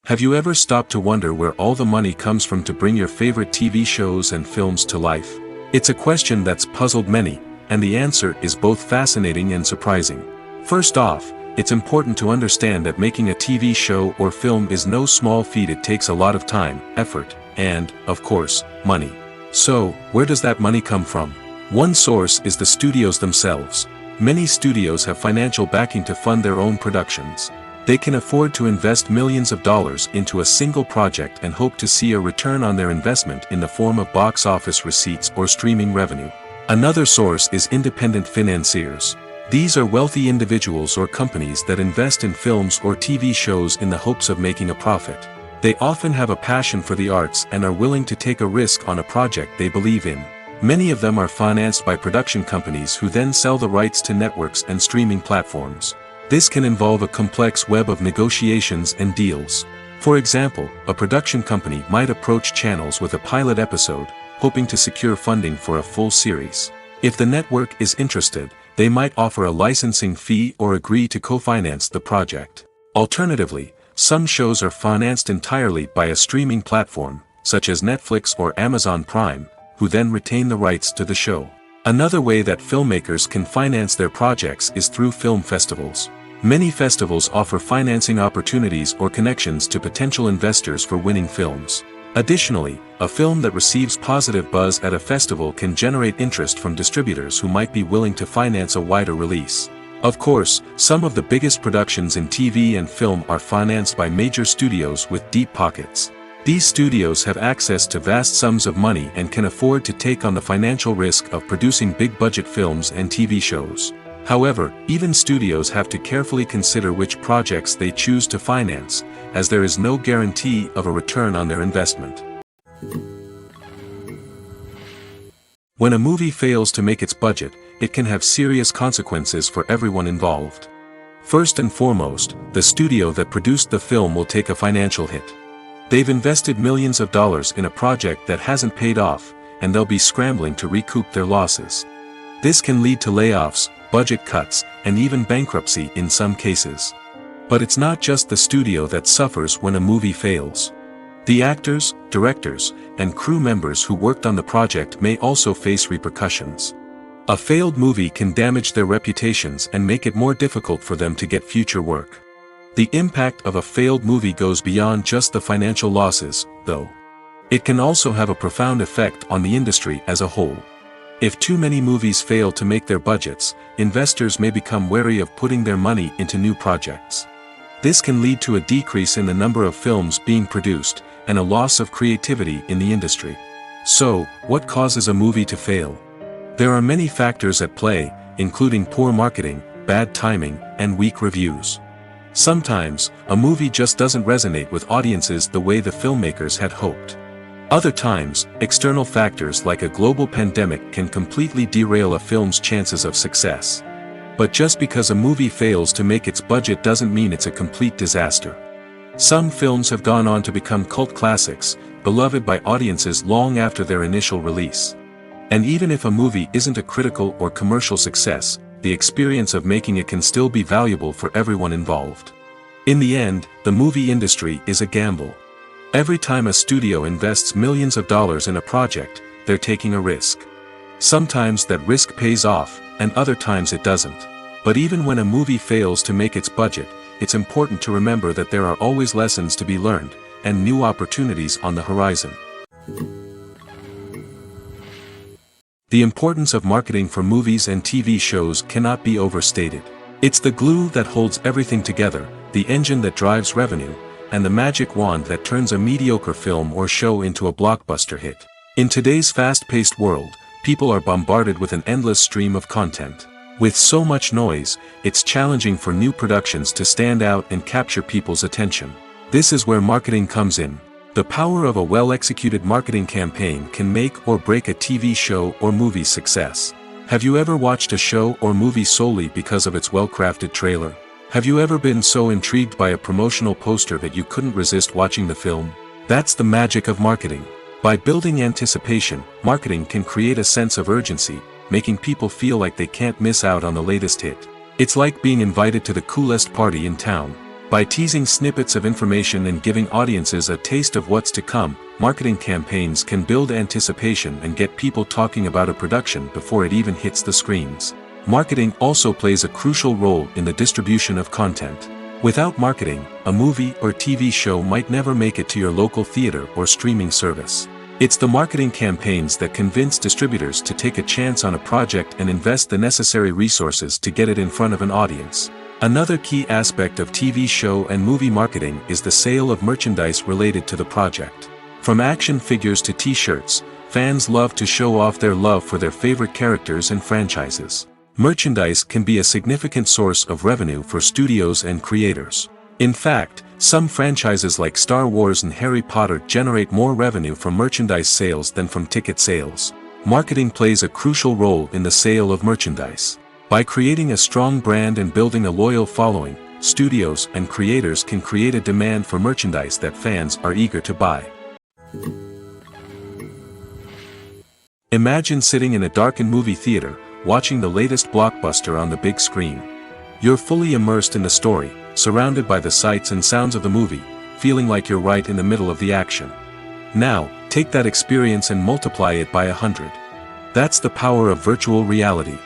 A: Have you ever stopped to wonder where all the money comes from to bring your favorite TV shows and films to life? It's a question that's puzzled many, and the answer is both fascinating and surprising. First off, it's important to understand that making a TV show or film is no small feat. It takes a lot of time, effort, and, of course, money. So, where does that money come from? One source is the studios themselves. Many studios have financial backing to fund their own productions. They can afford to invest millions of dollars into a single project and hope to see a return on their investment in the form of box office receipts or streaming revenue. Another source is independent financiers. These are wealthy individuals or companies that invest in films or TV shows in the hopes of making a profit. They often have a passion for the arts and are willing to take a risk on a project they believe in. Many of them are financed by production companies who then sell the rights to networks and streaming platforms. This can involve a complex web of negotiations and deals. For example, a production company might approach channels with a pilot episode, hoping to secure funding for a full series. If the network is interested, they might offer a licensing fee or agree to co-finance the project. Alternatively, some shows are financed entirely by a streaming platform, such as Netflix or Amazon Prime, who then retain the rights to the show. Another way that filmmakers can finance their projects is through film festivals. Many festivals offer financing opportunities or connections to potential investors for winning films. Additionally, a film that receives positive buzz at a festival can generate interest from distributors who might be willing to finance a wider release. Of course, some of the biggest productions in TV and film are financed by major studios with deep pockets. These studios have access to vast sums of money and can afford to take on the financial risk of producing big-budget films and TV shows. However, even studios have to carefully consider which projects they choose to finance, as there is no guarantee of a return on their investment. When a movie fails to make its budget, it can have serious consequences for everyone involved. First and foremost, the studio that produced the film will take a financial hit. They've invested millions of dollars in a project that hasn't paid off, and they'll be scrambling to recoup their losses. This can lead to layoffs, budget cuts, and even bankruptcy in some cases. But it's not just the studio that suffers when a movie fails. The actors, directors, and crew members who worked on the project may also face repercussions. A failed movie can damage their reputations and make it more difficult for them to get future work. The impact of a failed movie goes beyond just the financial losses, though. It can also have a profound effect on the industry as a whole. If too many movies fail to make their budgets, investors may become wary of putting their money into new projects. This can lead to a decrease in the number of films being produced, and a loss of creativity in the industry. So, what causes a movie to fail? There are many factors at play, including poor marketing, bad timing, and weak reviews. Sometimes, a movie just doesn't resonate with audiences the way the filmmakers had hoped. Other times, external factors like a global pandemic can completely derail a film's chances of success. But just because a movie fails to make its budget doesn't mean it's a complete disaster. Some films have gone on to become cult classics, beloved by audiences long after their initial release. And even if a movie isn't a critical or commercial success, the experience of making it can still be valuable for everyone involved. In the end, the movie industry is a gamble. Every time a studio invests millions of dollars in a project, they're taking a risk. Sometimes that risk pays off, and other times it doesn't. But even when a movie fails to make its budget, it's important to remember that there are always lessons to be learned, and new opportunities on the horizon. The importance of marketing for movies and TV shows cannot be overstated. It's the glue that holds everything together, the engine that drives revenue, and the magic wand that turns a mediocre film or show into a blockbuster hit. In today's fast-paced world, people are bombarded with an endless stream of content. With so much noise, it's challenging for new productions to stand out and capture people's attention. This is where marketing comes in. The power of a well-executed marketing campaign can make or break a TV show or movie's success. Have you ever watched a show or movie solely because of its well-crafted trailer? Have you ever been so intrigued by a promotional poster that you couldn't resist watching the film? That's the magic of marketing. By building anticipation, marketing can create a sense of urgency, making people feel like they can't miss out on the latest hit. It's like being invited to the coolest party in town. By teasing snippets of information and giving audiences a taste of what's to come, marketing campaigns can build anticipation and get people talking about a production before it even hits the screens. Marketing also plays a crucial role in the distribution of content. Without marketing, a movie or TV show might never make it to your local theater or streaming service. It's the marketing campaigns that convince distributors to take a chance on a project and invest the necessary resources to get it in front of an audience. Another key aspect of TV show and movie marketing is the sale of merchandise related to the project. From action figures to t-shirts, fans love to show off their love for their favorite characters and franchises. Merchandise can be a significant source of revenue for studios and creators. In fact, some franchises like Star Wars and Harry Potter generate more revenue from merchandise sales than from ticket sales. Marketing plays a crucial role in the sale of merchandise. By creating a strong brand and building a loyal following, studios and creators can create a demand for merchandise that fans are eager to buy. Imagine sitting in a darkened movie theater, watching the latest blockbuster on the big screen. You're fully immersed in the story, surrounded by the sights and sounds of the movie, feeling like you're right in the middle of the action. Now, take that experience and multiply it by 100. That's the power of virtual reality.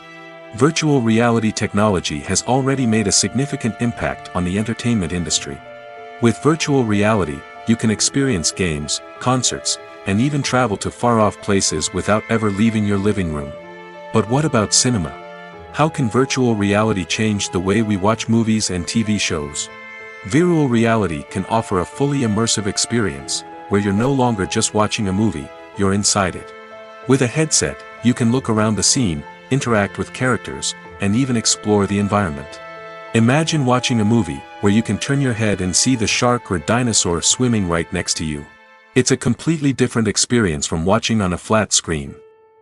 A: Virtual reality technology has already made a significant impact on the entertainment industry. With virtual reality, you can experience games, concerts, and even travel to far-off places without ever leaving your living room. But what about cinema? How can virtual reality change the way we watch movies and TV shows? Virtual reality can offer a fully immersive experience, where you're no longer just watching a movie, you're inside it. With a headset, you can look around the scene, interact with characters, and even explore the environment. Imagine watching a movie where you can turn your head and see the shark or dinosaur swimming right next to you. It's a completely different experience from watching on a flat screen.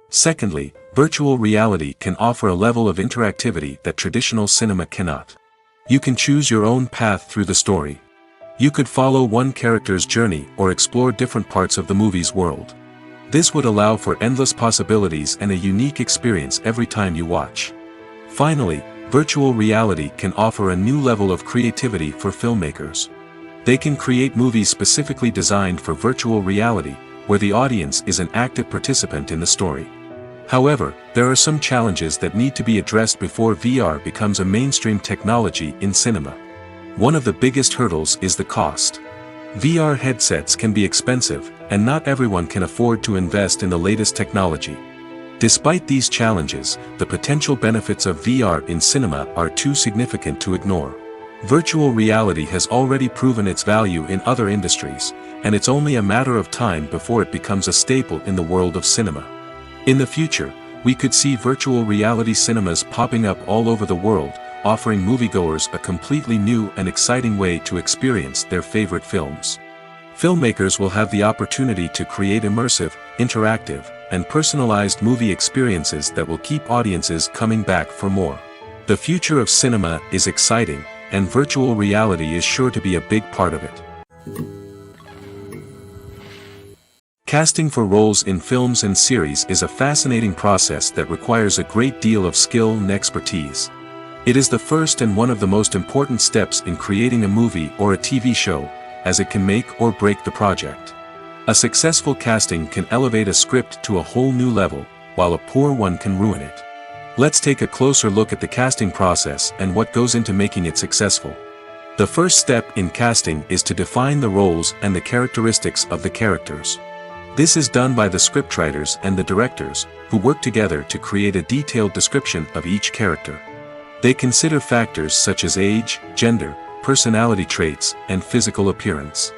A: Secondly, virtual reality can offer a level of interactivity that traditional cinema cannot. You can choose your own path through the story. You could follow one character's journey or explore different parts of the movie's world. This would allow for endless possibilities and a unique experience every time you watch. Finally, virtual reality can offer a new level of creativity for filmmakers. They can create movies specifically designed for virtual reality, where the audience is an active participant in the story. However, there are some challenges that need to be addressed before VR becomes a mainstream technology in cinema. One of the biggest hurdles is the cost. VR headsets can be expensive, and not everyone can afford to invest in the latest technology. Despite these challenges, the potential benefits of VR in cinema are too significant to ignore. Virtual reality has already proven its value in other industries, and it's only a matter of time before it becomes a staple in the world of cinema. In the future, we could see virtual reality cinemas popping up all over the world, offering moviegoers a completely new and exciting way to experience their favorite films. Filmmakers will have the opportunity to create immersive, interactive, and personalized movie experiences that will keep audiences coming back for more. The future of cinema is exciting, and virtual reality is sure to be a big part of it. Casting for roles in films and series is a fascinating process that requires a great deal of skill and expertise. It is the first and one of the most important steps in creating a movie or a TV show, as it can make or break the project. A successful casting can elevate a script to a whole new level, while a poor one can ruin it. Let's take a closer look at the casting process and what goes into making it successful. The first step in casting is to define the roles and the characteristics of the characters. This is done by the scriptwriters and the directors, who work together to create a detailed description of each character. They consider factors such as age, gender, personality traits, and physical appearance.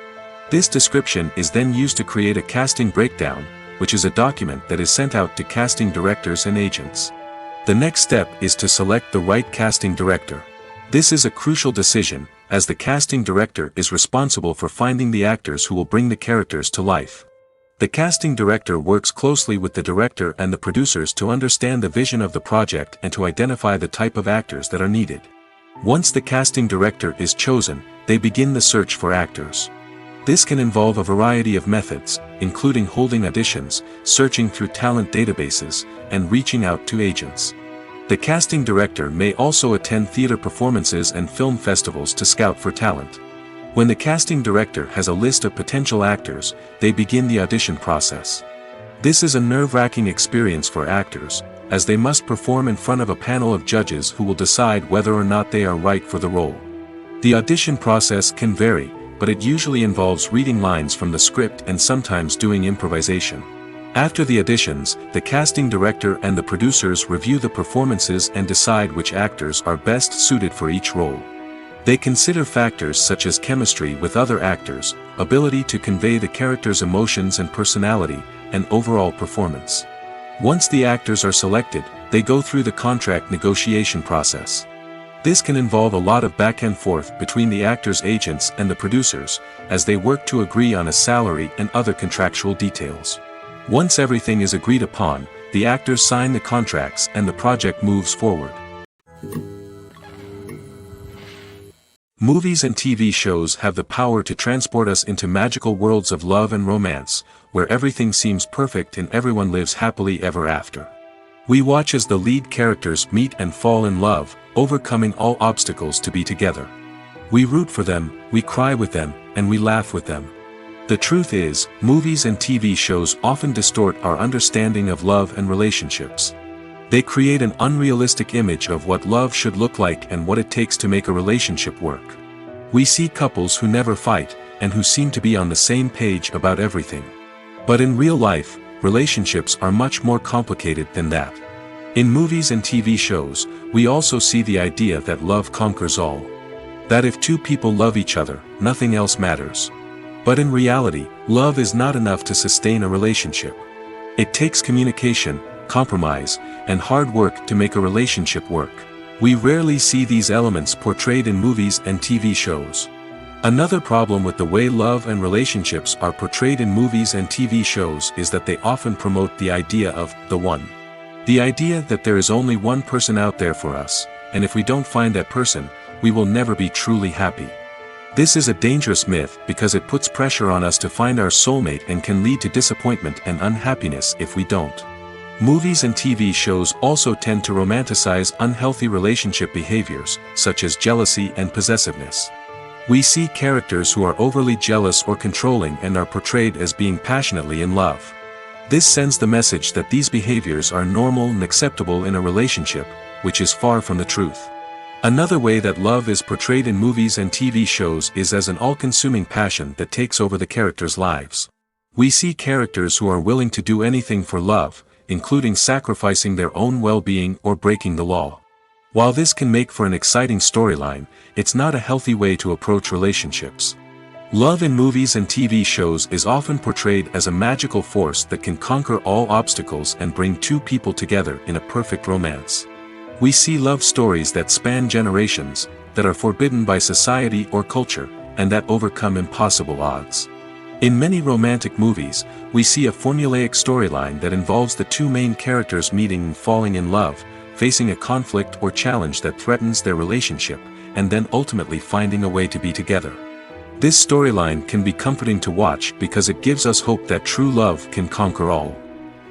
A: This description is then used to create a casting breakdown, which is a document that is sent out to casting directors and agents. The next step is to select the right casting director. This is a crucial decision, as the casting director is responsible for finding the actors who will bring the characters to life. The casting director works closely with the director and the producers to understand the vision of the project and to identify the type of actors that are needed. Once the casting director is chosen, they begin the search for actors. This can involve a variety of methods, including holding auditions, searching through talent databases, and reaching out to agents. The casting director may also attend theater performances and film festivals to scout for talent. When the casting director has a list of potential actors, they begin the audition process. This is a nerve-wracking experience for actors, as they must perform in front of a panel of judges who will decide whether or not they are right for the role. The audition process can vary, but it usually involves reading lines from the script and sometimes doing improvisation. After the auditions, the casting director and the producers review the performances and decide which actors are best suited for each role. They consider factors such as chemistry with other actors, ability to convey the character's emotions and personality, and overall performance. Once the actors are selected, they go through the contract negotiation process. This can involve a lot of back and forth between the actors' agents and the producers, as they work to agree on a salary and other contractual details. Once everything is agreed upon, the actors sign the contracts and the project moves forward. Movies and TV shows have the power to transport us into magical worlds of love and romance, where everything seems perfect and everyone lives happily ever after. We watch as the lead characters meet and fall in love, overcoming all obstacles to be together. We root for them, we cry with them, and we laugh with them. The truth is, movies and TV shows often distort our understanding of love and relationships. They create an unrealistic image of what love should look like and what it takes to make a relationship work. We see couples who never fight, and who seem to be on the same page about everything. But in real life, relationships are much more complicated than that. In movies and TV shows, we also see the idea that love conquers all. That if two people love each other, nothing else matters. But in reality, love is not enough to sustain a relationship. It takes communication, compromise, and hard work to make a relationship work. We rarely see these elements portrayed in movies and TV shows. Another problem with the way love and relationships are portrayed in movies and TV shows is that they often promote the idea of the one. The idea that there is only one person out there for us, and if we don't find that person, we will never be truly happy. This is a dangerous myth because it puts pressure on us to find our soulmate and can lead to disappointment and unhappiness if we don't. Movies and TV shows also tend to romanticize unhealthy relationship behaviors, such as jealousy and possessiveness. We see characters who are overly jealous or controlling and are portrayed as being passionately in love. This sends the message that these behaviors are normal and acceptable in a relationship, which is far from the truth. Another way that love is portrayed in movies and TV shows is as an all-consuming passion that takes over the characters' lives. We see characters who are willing to do anything for love, including sacrificing their own well-being or breaking the law. While this can make for an exciting storyline, it's not a healthy way to approach relationships. Love in movies and TV shows is often portrayed as a magical force that can conquer all obstacles and bring two people together in a perfect romance. We see love stories that span generations, that are forbidden by society or culture, and that overcome impossible odds. In many romantic movies, we see a formulaic storyline that involves the two main characters meeting and falling in love, facing a conflict or challenge that threatens their relationship, and then ultimately finding a way to be together. This storyline can be comforting to watch because it gives us hope that true love can conquer all.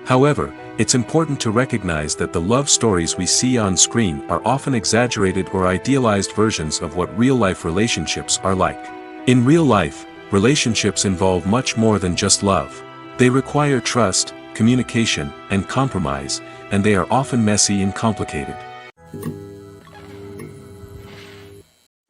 A: However, it's important to recognize that the love stories we see on screen are often exaggerated or idealized versions of what real-life relationships are like. In real life, relationships involve much more than just love. They require trust, communication, and compromise, and they are often messy and complicated.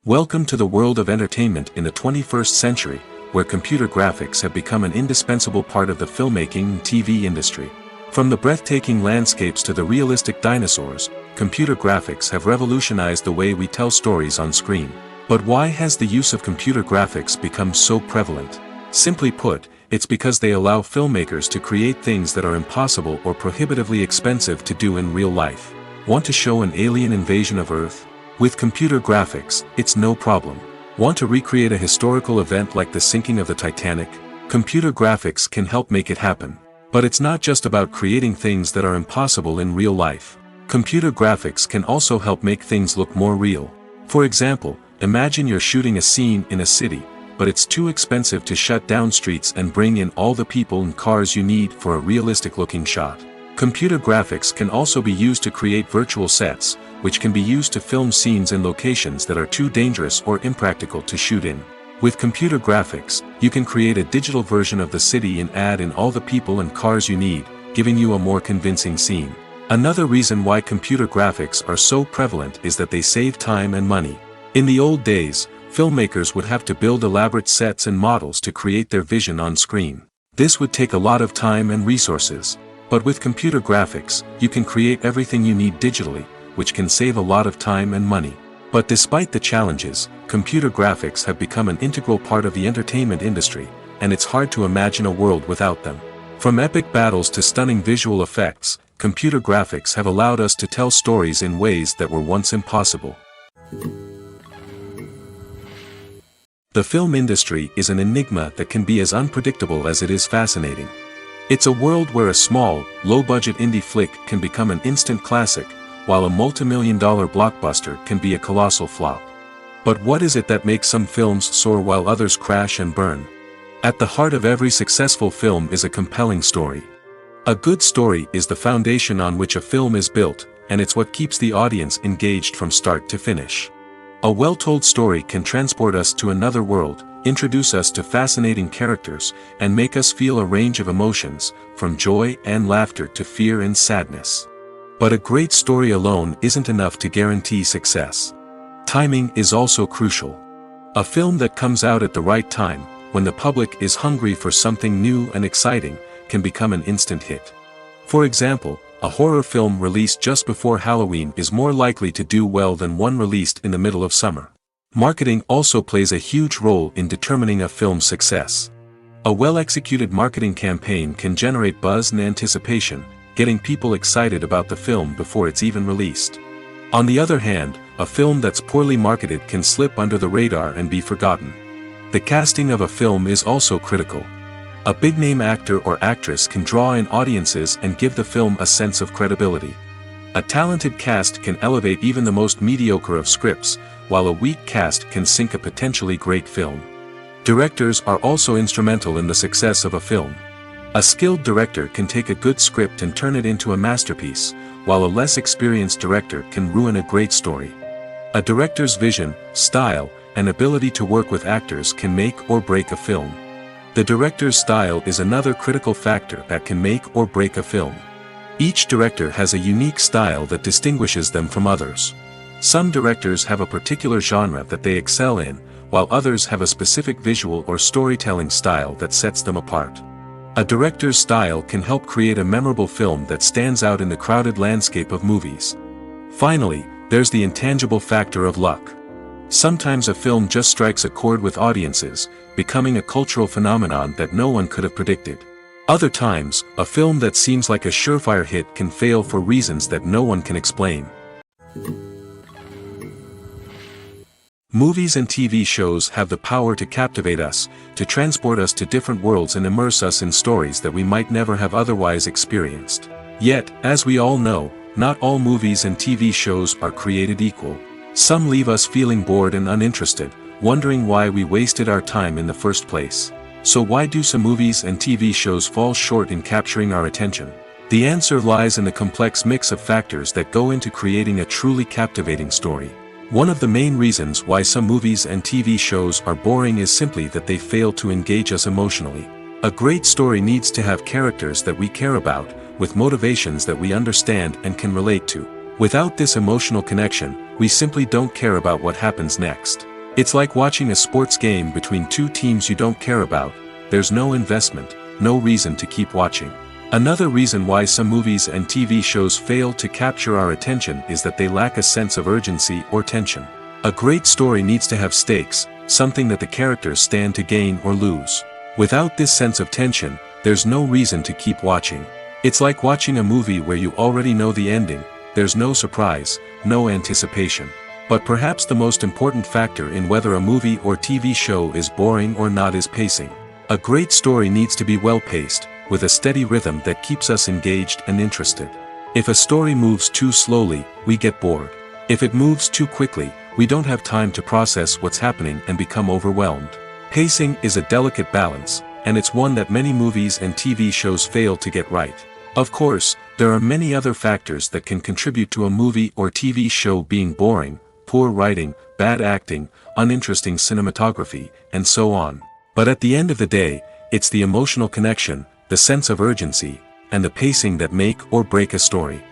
A: Welcome to the world of entertainment in the 21st century, where computer graphics have become an indispensable part of the filmmaking and TV industry. From the breathtaking landscapes to the realistic dinosaurs, computer graphics have revolutionized the way we tell stories on screen. But why has the use of computer graphics become so prevalent? Simply put, it's because they allow filmmakers to create things that are impossible or prohibitively expensive to do in real life. Want to show an alien invasion of Earth? With computer graphics, it's no problem. Want to recreate a historical event like the sinking of the Titanic? Computer graphics can help make it happen. But it's not just about creating things that are impossible in real life. Computer graphics can also help make things look more real. For example, imagine you're shooting a scene in a city, but it's too expensive to shut down streets and bring in all the people and cars you need for a realistic-looking shot. Computer graphics can also be used to create virtual sets, which can be used to film scenes in locations that are too dangerous or impractical to shoot in. With computer graphics, you can create a digital version of the city and add in all the people and cars you need, giving you a more convincing scene. Another reason why computer graphics are so prevalent is that they save time and money. In the old days, filmmakers would have to build elaborate sets and models to create their vision on screen. This would take a lot of time and resources. But with computer graphics, you can create everything you need digitally, which can save a lot of time and money. But despite the challenges, computer graphics have become an integral part of the entertainment industry, and it's hard to imagine a world without them. From epic battles to stunning visual effects, computer graphics have allowed us to tell stories in ways that were once impossible. The film industry is an enigma that can be as unpredictable as it is fascinating. It's a world where a small, low-budget indie flick can become an instant classic, while a multi-million-dollar blockbuster can be a colossal flop. But what is it that makes some films soar while others crash and burn? At the heart of every successful film is a compelling story. A good story is the foundation on which a film is built, and it's what keeps the audience engaged from start to finish. A well-told story can transport us to another world, introduce us to fascinating characters, and make us feel a range of emotions, from joy and laughter to fear and sadness. But a great story alone isn't enough to guarantee success. Timing is also crucial. A film that comes out at the right time, when the public is hungry for something new and exciting, can become an instant hit. For example, a horror film released just before Halloween is more likely to do well than one released in the middle of summer. Marketing also plays a huge role in determining a film's success. A well-executed marketing campaign can generate buzz and anticipation, getting people excited about the film before it's even released. On the other hand, a film that's poorly marketed can slip under the radar and be forgotten. The casting of a film is also critical. A big-name actor or actress can draw in audiences and give the film a sense of credibility. A talented cast can elevate even the most mediocre of scripts, while a weak cast can sink a potentially great film. Directors are also instrumental in the success of a film. A skilled director can take a good script and turn it into a masterpiece, while a less experienced director can ruin a great story. A director's vision, style, and ability to work with actors can make or break a film. The director's style is another critical factor that can make or break a film. Each director has a unique style that distinguishes them from others. Some directors have a particular genre that they excel in, while others have a specific visual or storytelling style that sets them apart. A director's style can help create a memorable film that stands out in the crowded landscape of movies. Finally, there's the intangible factor of luck. Sometimes a film just strikes a chord with audiences, becoming a cultural phenomenon that no one could have predicted. Other times, a film that seems like a surefire hit can fail for reasons that no one can explain. Movies and TV shows have the power to captivate us, to transport us to different worlds and immerse us in stories that we might never have otherwise experienced. Yet, as we all know, not all movies and TV shows are created equal. Some leave us feeling bored and uninterested, wondering why we wasted our time in the first place. So why do some movies and TV shows fall short in capturing our attention? The answer lies in the complex mix of factors that go into creating a truly captivating story. One of the main reasons why some movies and TV shows are boring is simply that they fail to engage us emotionally. A great story needs to have characters that we care about, with motivations that we understand and can relate to. Without this emotional connection, we simply don't care about what happens next. It's like watching a sports game between two teams you don't care about. There's no investment, no reason to keep watching. Another reason why some movies and TV shows fail to capture our attention is that they lack a sense of urgency or tension. A great story needs to have stakes, something that the characters stand to gain or lose. Without this sense of tension, there's no reason to keep watching. It's like watching a movie where you already know the ending. There's no surprise, no anticipation. But perhaps the most important factor in whether a movie or TV show is boring or not is pacing. A great story needs to be well-paced, with a steady rhythm that keeps us engaged and interested. If a story moves too slowly, we get bored. If it moves too quickly, we don't have time to process what's happening and become overwhelmed. Pacing is a delicate balance, and it's one that many movies and TV shows fail to get right. Of course, there are many other factors that can contribute to a movie or TV show being boring: poor writing, bad acting, uninteresting cinematography, and so on. But at the end of the day, it's the emotional connection, the sense of urgency, and the pacing that make or break a story.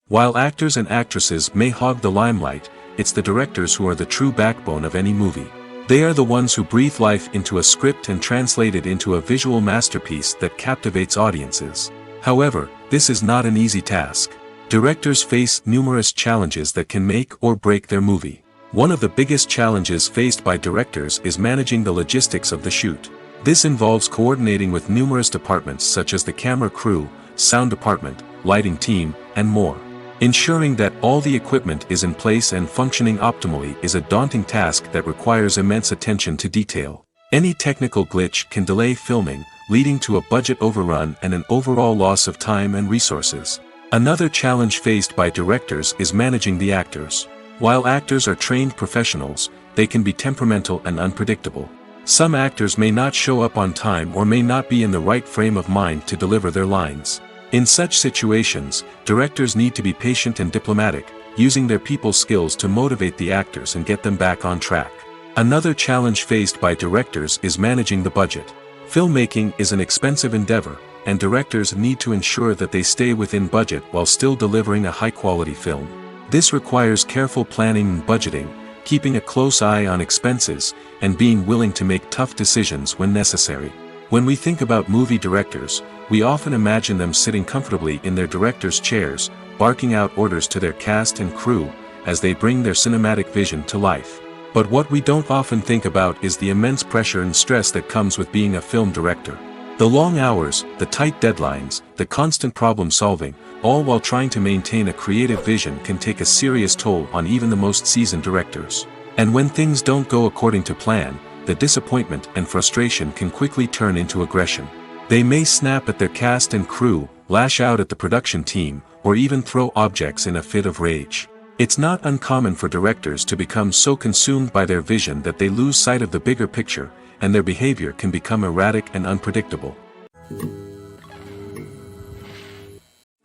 A: While actors and actresses may hog the limelight, it's the directors who are the true backbone of any movie. They are the ones who breathe life into a script and translate it into a visual masterpiece that captivates audiences. However, this is not an easy task. Directors face numerous challenges that can make or break their movie. One of the biggest challenges faced by directors is managing the logistics of the shoot. This involves coordinating with numerous departments such as the camera crew, sound department, lighting team, and more. Ensuring that all the equipment is in place and functioning optimally is a daunting task that requires immense attention to detail. Any technical glitch can delay filming, leading to a budget overrun and an overall loss of time and resources. Another challenge faced by directors is managing the actors. While actors are trained professionals, they can be temperamental and unpredictable. Some actors may not show up on time or may not be in the right frame of mind to deliver their lines. In such situations, directors need to be patient and diplomatic, using their people skills to motivate the actors and get them back on track. Another challenge faced by directors is managing the budget. Filmmaking is an expensive endeavor, and directors need to ensure that they stay within budget while still delivering a high-quality film. This requires careful planning and budgeting, keeping a close eye on expenses, and being willing to make tough decisions when necessary. When we think about movie directors, we often imagine them sitting comfortably in their director's chairs, barking out orders to their cast and crew, as they bring their cinematic vision to life. But what we don't often think about is the immense pressure and stress that comes with being a film director. The long hours, the tight deadlines, the constant problem solving, all while trying to maintain a creative vision can take a serious toll on even the most seasoned directors. And when things don't go according to plan, the disappointment and frustration can quickly turn into aggression. They may snap at their cast and crew, lash out at the production team, or even throw objects in a fit of rage. It's not uncommon for directors to become so consumed by their vision that they lose sight of the bigger picture, and their behavior can become erratic and unpredictable.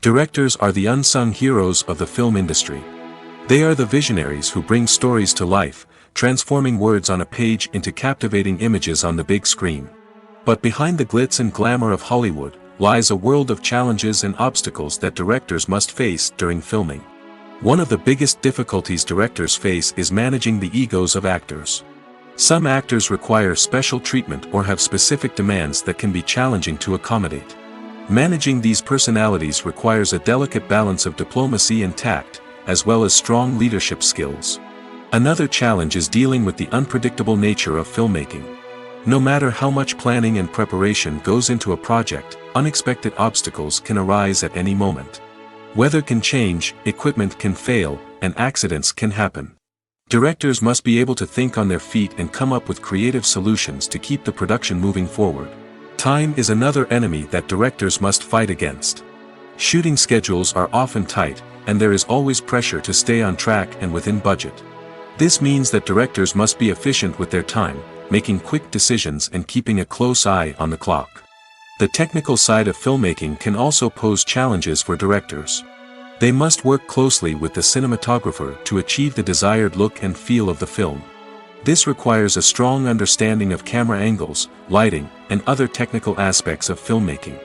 A: Directors are the unsung heroes of the film industry. They are the visionaries who bring stories to life, transforming words on a page into captivating images on the big screen. But behind the glitz and glamour of Hollywood lies a world of challenges and obstacles that directors must face during filming. One of the biggest difficulties directors face is managing the egos of actors. Some actors require special treatment or have specific demands that can be challenging to accommodate. Managing these personalities requires a delicate balance of diplomacy and tact, as well as strong leadership skills. Another challenge is dealing with the unpredictable nature of filmmaking. No matter how much planning and preparation goes into a project, unexpected obstacles can arise at any moment. Weather can change, equipment can fail, and accidents can happen. Directors must be able to think on their feet and come up with creative solutions to keep the production moving forward. Time is another enemy that directors must fight against. Shooting schedules are often tight, and there is always pressure to stay on track and within budget. This means that directors must be efficient with their time, making quick decisions and keeping a close eye on the clock. The technical side of filmmaking can also pose challenges for directors. They must work closely with the cinematographer to achieve the desired look and feel of the film. This requires a strong understanding of camera angles, lighting, and other technical aspects of filmmaking.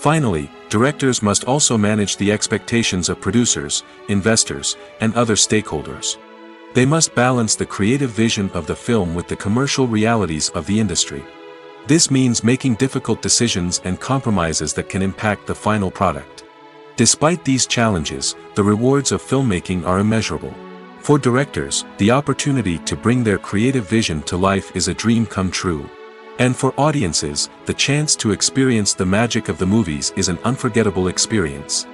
A: Finally, directors must also manage the expectations of producers, investors, and other stakeholders. They must balance the creative vision of the film with the commercial realities of the industry. This means making difficult decisions and compromises that can impact the final product. Despite these challenges, the rewards of filmmaking are immeasurable. For directors, the opportunity to bring their creative vision to life is a dream come true. And for audiences, the chance to experience the magic of the movies is an unforgettable experience.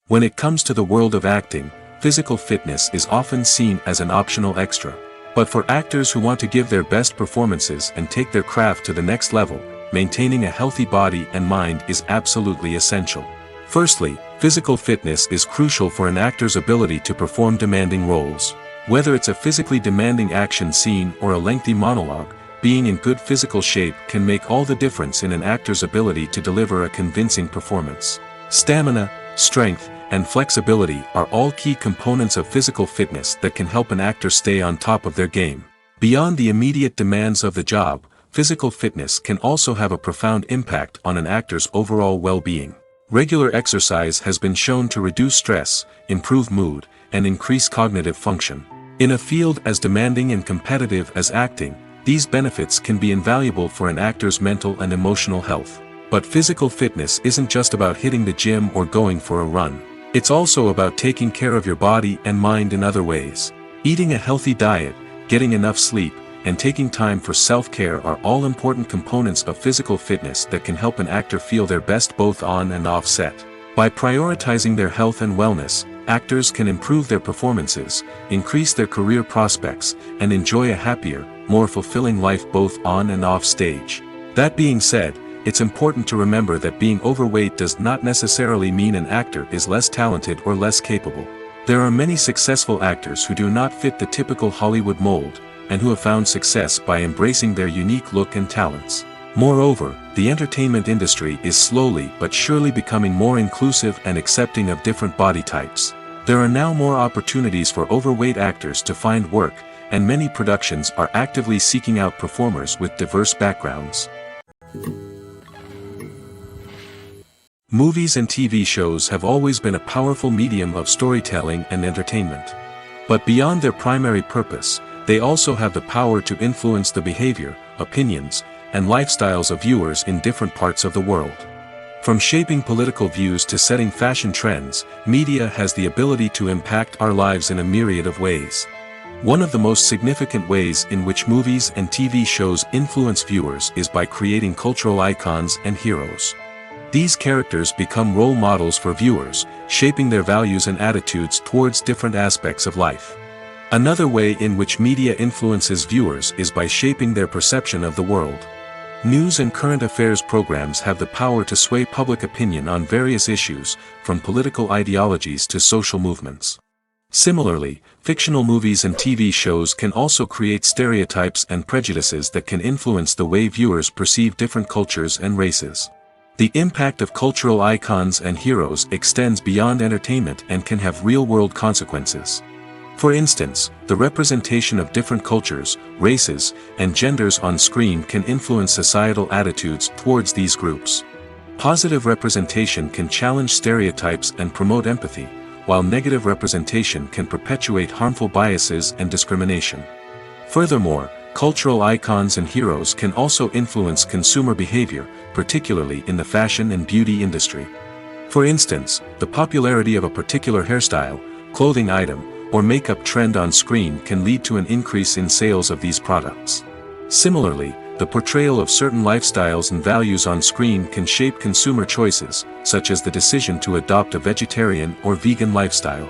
A: When it comes to the world of acting, physical fitness is often seen as an optional extra. But for actors who want to give their best performances and take their craft to the next level, maintaining a healthy body and mind is absolutely essential. Firstly, physical fitness is crucial for an actor's ability to perform demanding roles. Whether it's a physically demanding action scene or a lengthy monologue, being in good physical shape can make all the difference in an actor's ability to deliver a convincing performance. Stamina, strength, and flexibility are all key components of physical fitness that can help an actor stay on top of their game. Beyond the immediate demands of the job, physical fitness can also have a profound impact on an actor's overall well-being. Regular exercise has been shown to reduce stress, improve mood, and increase cognitive function. In a field as demanding and competitive as acting, these benefits can be invaluable for an actor's mental and emotional health. But physical fitness isn't just about hitting the gym or going for a run. It's also about taking care of your body and mind in other ways. Eating a healthy diet, getting enough sleep, and taking time for self-care are all important components of physical fitness that can help an actor feel their best both on and off set. By prioritizing their health and wellness, actors can improve their performances, increase their career prospects, and enjoy a happier, more fulfilling life both on and off stage. That being said, it's important to remember that being overweight does not necessarily mean an actor is less talented or less capable. There are many successful actors who do not fit the typical Hollywood mold, and who have found success by embracing their unique look and talents. Moreover, the entertainment industry is slowly but surely becoming more inclusive and accepting of different body types. There are now more opportunities for overweight actors to find work, and many productions are actively seeking out performers with diverse backgrounds. Movies and TV shows have always been a powerful medium of storytelling and entertainment. But beyond their primary purpose, they also have the power to influence the behavior, opinions, and lifestyles of viewers in different parts of the world. From shaping political views to setting fashion trends, media has the ability to impact our lives in a myriad of ways. One of the most significant ways in which movies and TV shows influence viewers is by creating cultural icons and heroes. These characters become role models for viewers, shaping their values and attitudes towards different aspects of life. Another way in which media influences viewers is by shaping their perception of the world. News and current affairs programs have the power to sway public opinion on various issues, from political ideologies to social movements. Similarly, fictional movies and TV shows can also create stereotypes and prejudices that can influence the way viewers perceive different cultures and races. The impact of cultural icons and heroes extends beyond entertainment and can have real-world consequences. For instance, the representation of different cultures, races, and genders on screen can influence societal attitudes towards these groups. Positive representation can challenge stereotypes and promote empathy, while negative representation can perpetuate harmful biases and discrimination. Furthermore, cultural icons and heroes can also influence consumer behavior, particularly in the fashion and beauty industry. For instance, the popularity of a particular hairstyle, clothing item, or makeup trend on screen can lead to an increase in sales of these products. Similarly, the portrayal of certain lifestyles and values on screen can shape consumer choices, such as the decision to adopt a vegetarian or vegan lifestyle.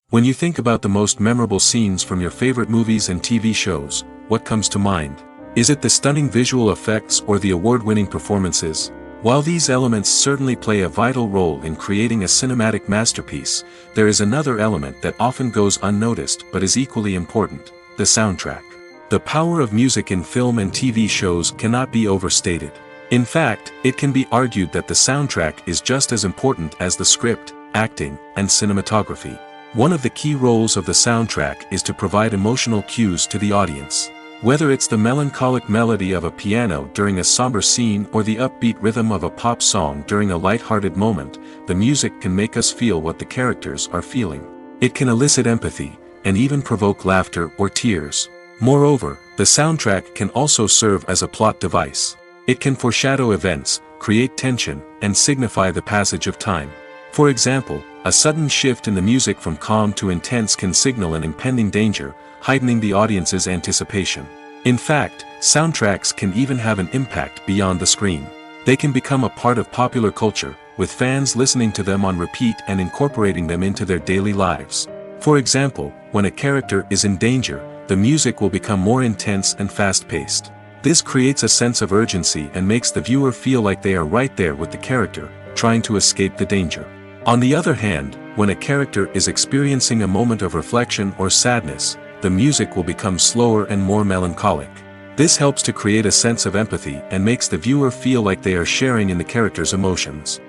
A: When you think about the most memorable scenes from your favorite movies and TV shows, what comes to mind? Is it the stunning visual effects or the award-winning performances? While these elements certainly play a vital role in creating a cinematic masterpiece, there is another element that often goes unnoticed but is equally important: the soundtrack. The power of music in film and TV shows cannot be overstated. In fact, it can be argued that the soundtrack is just as important as the script, acting, and cinematography. One of the key roles of the soundtrack is to provide emotional cues to the audience. Whether it's the melancholic melody of a piano during a somber scene or the upbeat rhythm of a pop song during a light-hearted moment, the music can make us feel what the characters are feeling. It can elicit empathy, and even provoke laughter or tears. Moreover, the soundtrack can also serve as a plot device. It can foreshadow events, create tension, and signify the passage of time. For example, a sudden shift in the music from calm to intense can signal an impending danger, heightening the audience's anticipation. In fact, soundtracks can even have an impact beyond the screen. They can become a part of popular culture, with fans listening to them on repeat and incorporating them into their daily lives. For example, when a character is in danger, the music will become more intense and fast-paced. This creates a sense of urgency and makes the viewer feel like they are right there with the character, trying to escape the danger. On the other hand, when a character is experiencing a moment of reflection or sadness, the music will become slower and more melancholic. This helps to create a sense of empathy and makes the viewer feel like they are sharing in the character's emotions.